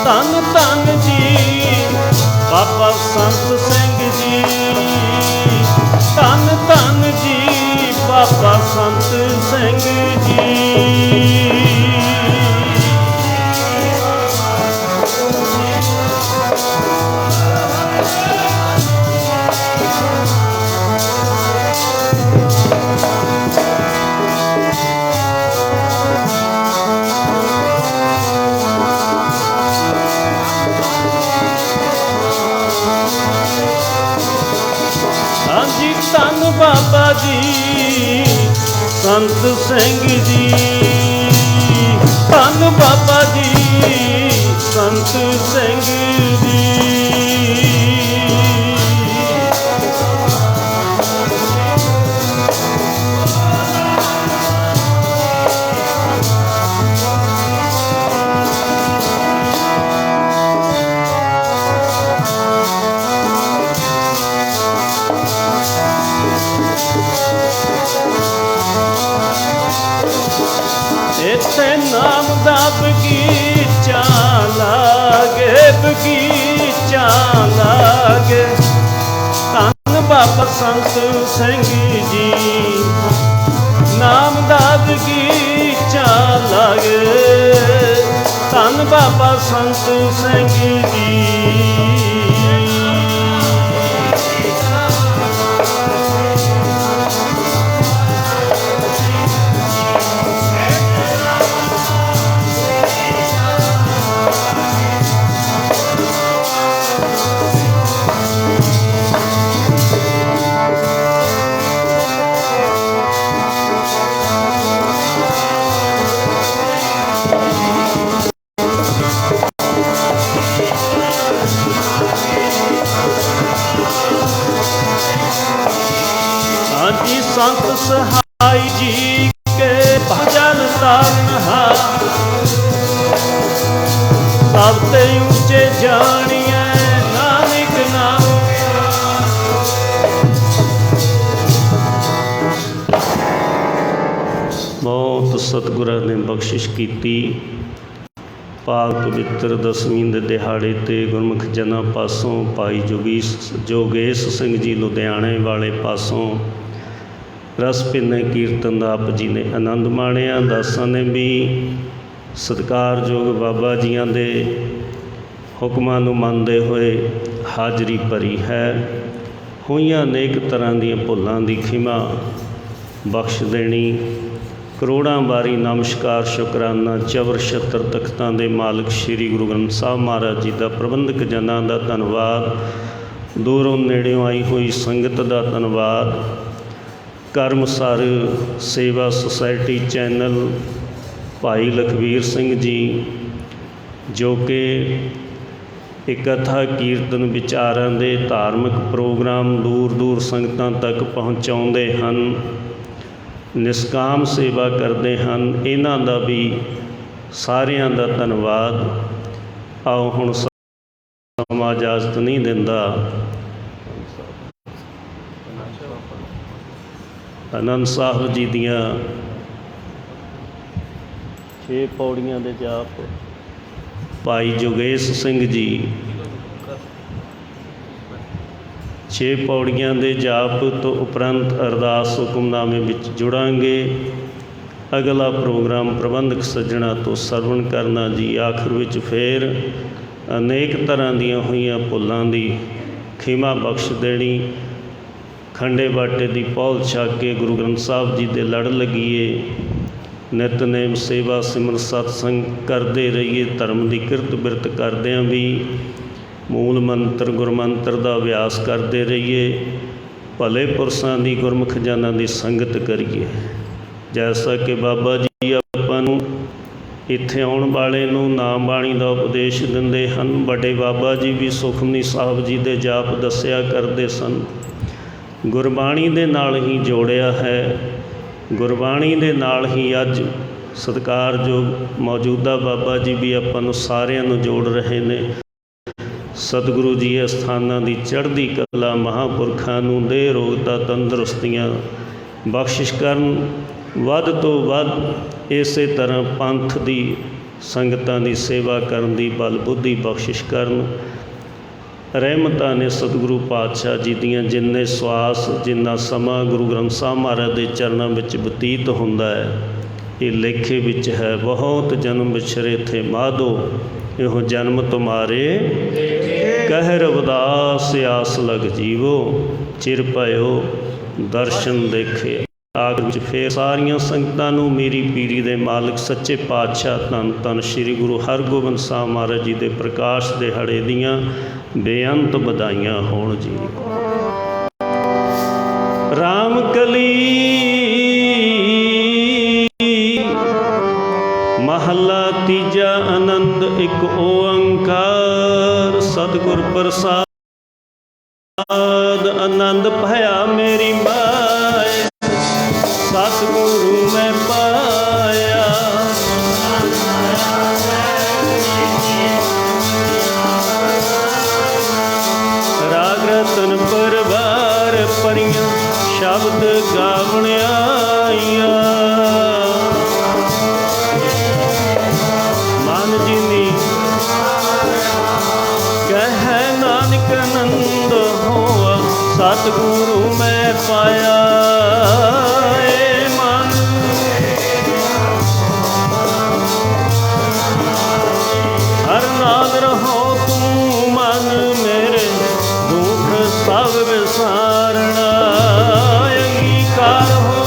धन धन जी बाबा संत सिंह जी, धन धन जी बाबा संत सिंह जी। धन बाबा जी संत सिंह जी, धन बाबा जी संत सिंह जी। इत्थे नाम दा बगीचा लागे, बगीचा लागे। धन बाबा संत सिंह जी, नाम दा बगीचा लागे। धन बाबा संत सिंह जी। संत सहाय जी के भजन तारनहार, सबते ऊंचे जानिए नानक नाम। बहुत सतगुਰਾਂ ने बख्शिश की। पाक पवित्र दसवीं दे दिहाड़े ते गुरमुख जनां पासों भाई जोगेश सिंह जी लुधियाणे वाले पासों रस भिन्ने कीर्तन का आप जी ने आनंद माणिया। दासां ने भी सत्कारयोग बाबा जियां दे हुक्मां नूं मनदे होए हाज़री भरी है। होईयां अनेक तरह दी भुलां दी खिमा बख्श देनी। करोड़ां बारी नमस्कार शुकराना चवर छत्तर तख्तां दे मालिक श्री गुरु ग्रंथ साहब महाराज जी का, प्रबंधक जनां दा धन्नवाद, दूरों नेड़ों आई हुई संगत का धन्नवाद। कर्मसार सेवा सोसाइटी चैनल भाई लखवीर सिंह जी जो कि ਇਹ ਕਥਾ ਕੀਰਤਨ ਵਿਚਾਰਾਂ ਦੇ ਧਾਰਮਿਕ ਪ੍ਰੋਗਰਾਮ ਦੂਰ ਦੂਰ ਸੰਗਤਾਂ ਤੱਕ ਪਹੁੰਚਾਉਂਦੇ ਹਨ, ਨਿਸ਼ਕਾਮ ਸੇਵਾ ਕਰਦੇ ਹਨ। ਇਹਨਾਂ ਦਾ ਵੀ ਸਾਰਿਆਂ ਦਾ ਧੰਨਵਾਦ। ਆਓ ਹੁਣ ਸਮਾਂ ਇਜਾਜ਼ਤ ਨਹੀਂ ਦਿੰਦਾ, ਆਨੰਦ ਸਾਹਿਬ ਜੀ ਦੀਆਂ 6 ਪੌੜੀਆਂ ਦੇ ਜਾਪ ਭਾਈ ਜੋਗੇਸ਼ ਸਿੰਘ ਜੀ 6 ਪੌੜੀਆਂ ਦੇ ਜਾਪ ਤੋਂ ਉਪਰੰਤ ਅਰਦਾਸ ਹੁਕਮਨਾਮੇ ਵਿੱਚ ਜੁੜਾਂਗੇ। ਅਗਲਾ ਪ੍ਰੋਗਰਾਮ ਪ੍ਰਬੰਧਕ ਸੱਜਣਾ ਤੋਂ ਸਰਵਣ ਕਰਨਾ ਜੀ। ਆਖਰ ਵਿੱਚ ਫੇਰ ਅਨੇਕ ਤਰ੍ਹਾਂ ਦੀਆਂ ਹੋਈਆਂ ਭੁੱਲਾਂ ਦੀ ਖਿਮਾ ਬਖਸ਼ ਦੇਣੀ। ਖੰਡੇ ਬਾਟੇ ਦੀ ਪੌਲ ਛਕ ਕੇ ਗੁਰੂ ਗ੍ਰੰਥ ਸਾਹਿਬ ਜੀ ਦੇ ਲੜ ਲੱਗੀਏ। ਨਿਤਨੇਮ ਸੇਵਾ ਸਿਮਰਨ ਸਤਸੰਗ ਕਰਦੇ ਰਹੀਏ। ਧਰਮ ਦੀ ਕਿਰਤ ਬਿਰਤ ਕਰਦਿਆਂ ਵੀ ਮੂਲ ਮੰਤਰ ਗੁਰਮੰਤਰ ਦਾ ਅਭਿਆਸ ਕਰਦੇ ਰਹੀਏ। ਭਲੇ ਪੁਰਸ਼ਾਂ ਦੀ ਗੁਰਮੁਖ ਜਨਾਂ ਦੀ ਸੰਗਤ ਕਰੀਏ। ਜੈਸਾ ਕਿ ਬਾਬਾ ਜੀ ਆਪਾਂ ਨੂੰ ਇੱਥੇ ਆਉਣ ਵਾਲੇ ਨੂੰ ਨਾਮ ਬਾਣੀ ਦਾ ਉਪਦੇਸ਼ ਦਿੰਦੇ ਹਨ। ਵੱਡੇ ਬਾਬਾ ਜੀ ਵੀ ਸੁਖਮਨੀ ਸਾਹਿਬ ਜੀ ਦੇ ਜਾਪ ਦੱਸਿਆ ਕਰਦੇ ਸਨ। ਗੁਰਬਾਣੀ ਦੇ ਨਾਲ ਹੀ ਜੋੜਿਆ ਹੈ। ਗੁਰਬਾਣੀ ਦੇ ਨਾਲ ਹੀ ਅੱਜ ਸਤਿਕਾਰਯੋਗ ਮੌਜੂਦਾ ਬਾਬਾ ਜੀ ਵੀ ਆਪਾਂ ਨੂੰ ਸਾਰਿਆਂ ਨੂੰ ਜੋੜ ਰਹੇ ਨੇ। ਸਤਿਗੁਰੂ ਜੀ ਅਸਥਾਨਾਂ ਦੀ ਚੜ੍ਹਦੀ ਕਲਾ ਮਹਾਂਪੁਰਖਾਂ ਨੂੰ ਦੇਹ ਰੋਗਤਾ ਤੰਦਰੁਸਤੀਆਂ ਬਖਸ਼ਿਸ਼ ਕਰਨ। ਵੱਧ ਤੋਂ ਵੱਧ ਇਸੇ ਤਰ੍ਹਾਂ ਪੰਥ ਦੀ ਸੰਗਤਾਂ ਦੀ ਸੇਵਾ ਕਰਨ ਦੀ ਬਲ ਬੁੱਧੀ ਬਖਸ਼ਿਸ਼ ਕਰਨ। ਰਹਿਮਤਾਂ ਨੇ ਸਤਿਗੁਰੂ ਪਾਤਸ਼ਾਹ ਜੀ ਦੀਆਂ ਜਿੰਨੇ ਸਵਾਸ ਜਿੰਨਾ ਸਮਾਂ ਗੁਰੂ ਗ੍ਰੰਥ ਸਾਹਿਬ ਮਹਾਰਾਜ ਦੇ ਚਰਨਾਂ ਵਿੱਚ ਬਤੀਤ ਹੁੰਦਾ ਹੈ, ਇਹ ਲੇਖੇ ਵਿੱਚ ਹੈ। ਬਹੁਤ ਜਨਮ ਵਿਛਰੇ ਥੇ ਮਾਧੋ, ਇਹੋ ਜਨਮ ਤੁਮਾਰੇ ਕਹਿ ਰਵਿਦਾਸ ਆਸ ਲਗ ਜੀਵੋ, ਚਿਰ ਭਇਓ ਦਰਸ਼ਨ ਦੇਖੇ। ਆਖਰ ਵਿੱਚ ਫੇਰ ਸਾਰੀਆਂ ਸੰਗਤਾਂ ਨੂੰ ਮੇਰੀ ਪੀਰੀ ਦੇ ਮਾਲਕ ਸੱਚੇ ਪਾਤਸ਼ਾਹ ਧੰਨ ਧੰਨ ਸ਼੍ਰੀ ਗੁਰੂ ਹਰਗੋਬਿੰਦ ਸਾਹਿਬ ਮਹਾਰਾਜ ਜੀ ਦੇ ਪ੍ਰਕਾਸ਼ ਦਿਹਾੜੇ ਦੀਆਂ ਬੇਅੰਤ ਵਧਾਈਆਂ ਹੋਣ ਜੀ। ਰਾਮ ਕਲੀ ਮਹੱਲਾ ਤੀਜਾ ਆਨੰਦ ਇੱਕ ਓੰਕਾਰ ਸਤਿਗੁਰ ਪ੍ਰਸਾਦ ਆਨੰਦ ਭਇਆ ਮੇਰੀ ਮਾਏ ਸਤਿਗੁਰੂ ਮੈਂ ਪਾਇਆ। ਰਾਗ ਰਤਨ ਪਰਵਾਰ ਪਰੀਆਂ ਸ਼ਬਦ ਗਾਵਣ ਆਈਆਂ। ਮਨ ਜਿਨੀ ਕਹਿ ਨਾਨਕ ਆਨੰਦ ਹੋਆ ਸਤਿਗੁਰੂ ਮੈਂ ਪਾਇਆ। ਸਭ ਵਿਸਾਰਣਾ ਅੰਗੀਕਾਰ ਹੋ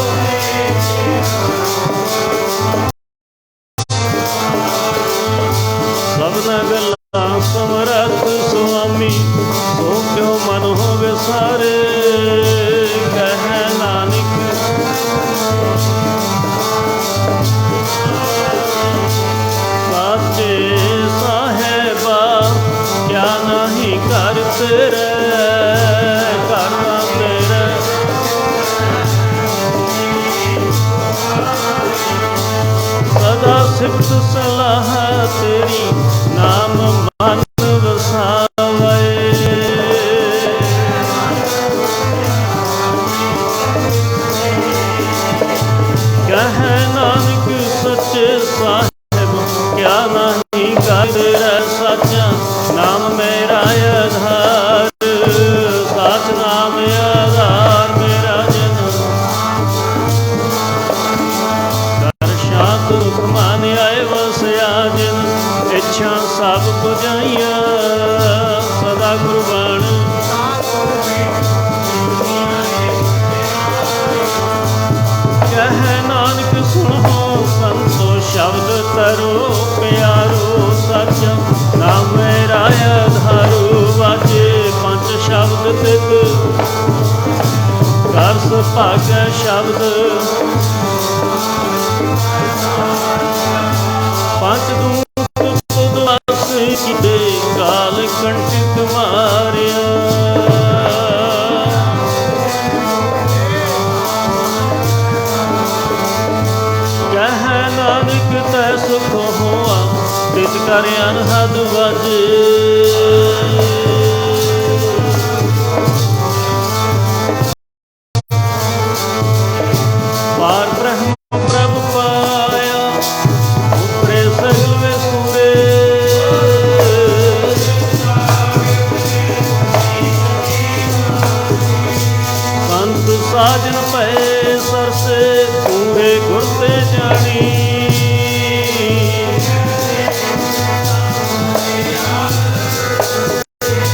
ਸਭਨਾ ਗੱਲਾਂ ਸਮਰੱਥ ਸੁਆਮੀ, ਸੋ ਕਿਉ ਮਨ ਹੋ ਵਿਸਾਰੇ। ਕਹਿ ਨਾਨਕ ਸਾਚੇ ਸਾਹਿਬਾ ਕਿਆ ਨਹੀਂ ਕਰ ਤੇਰੇ ਸਦਾ ਸਿਫਤ ਸਲਾਹ ਤੇਰੀ ਨਾਮ ਮਨ ਵਸਾਵੇ। ਕਹਿ ਨਾਨਕ ਸੱਚੇ ਸਾਹਿਬ ਕਿਆ ਨਹੀਂ ਕਰ ਤੇਰਾ ਸਾਚਾ ਨਾਮ ਮੇਰਾ ਆਧਾਰ। ਸਾਚ ਨਾਮ ਆਧਾਰ ਮੇਰਾ ਜਨ ਦੁਖ ਮਨ ਆਏ ਵਸਿਆ ਜਿਨ ਇੱਛਾ ਸਭ ਪੁਜਾਈਆਂ। ਸਦਾ ਗੁਰਬਾਣ ਕਹਿ ਨਾਨਕ ਸੁਣੋ ਸੰਤੋ ਸ਼ਬਦ ਤਰੋ ਪਿਆਰੋ। ਸੱਚ ਨਾਮ ਮੇਰਾ ਆਧਾਰੂ ਵਾਜੇ ਪੰਜ ਸ਼ਬਦ ਤਿਤ ਕਰ ਸੁਭਾਗੈ ਸ਼ਬਦ। ਪੰਜ ਦੂਤ ਤੁਧ ਵਸ ਕੀਤੇ ਕਾਲ ਕਣ ਗੀਤ ਕਰ ਅਨਹਦ ਵਜ। ਪਾਰ ਬ੍ਰਹਮ ਪ੍ਰਭ ਪਾਇਆ ਉਪਰੇ ਸਗਲ ਵੇ ਸੂਰੇ। ਸੰਤ ਸਾਜਨ ਭਏ ਸਰਸੇ ਪੂਰੇ ਗੁਰ ਤੇ ਜਾਣੀ।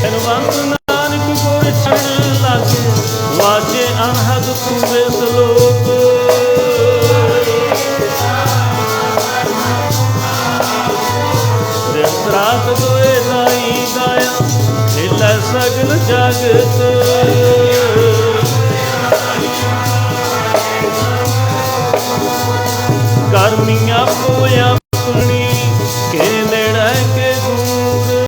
ਧਨਵੰਤ ਨਾਨਕ ਗੁਰ ਚਰਨ ਲਾਗੇ ਵਾਜੇ ਅਨਹਦ ਪੂਰੇ ਸਲੋਕ। ਦਿਨ ਰਾਤ ਦੋਏ ਦਾਈ ਦਾਇਆ ਹਿਲੈ ਸਗਲ ਜਗਤ। ਕਰਮੀਆਂ ਪੋਇਆ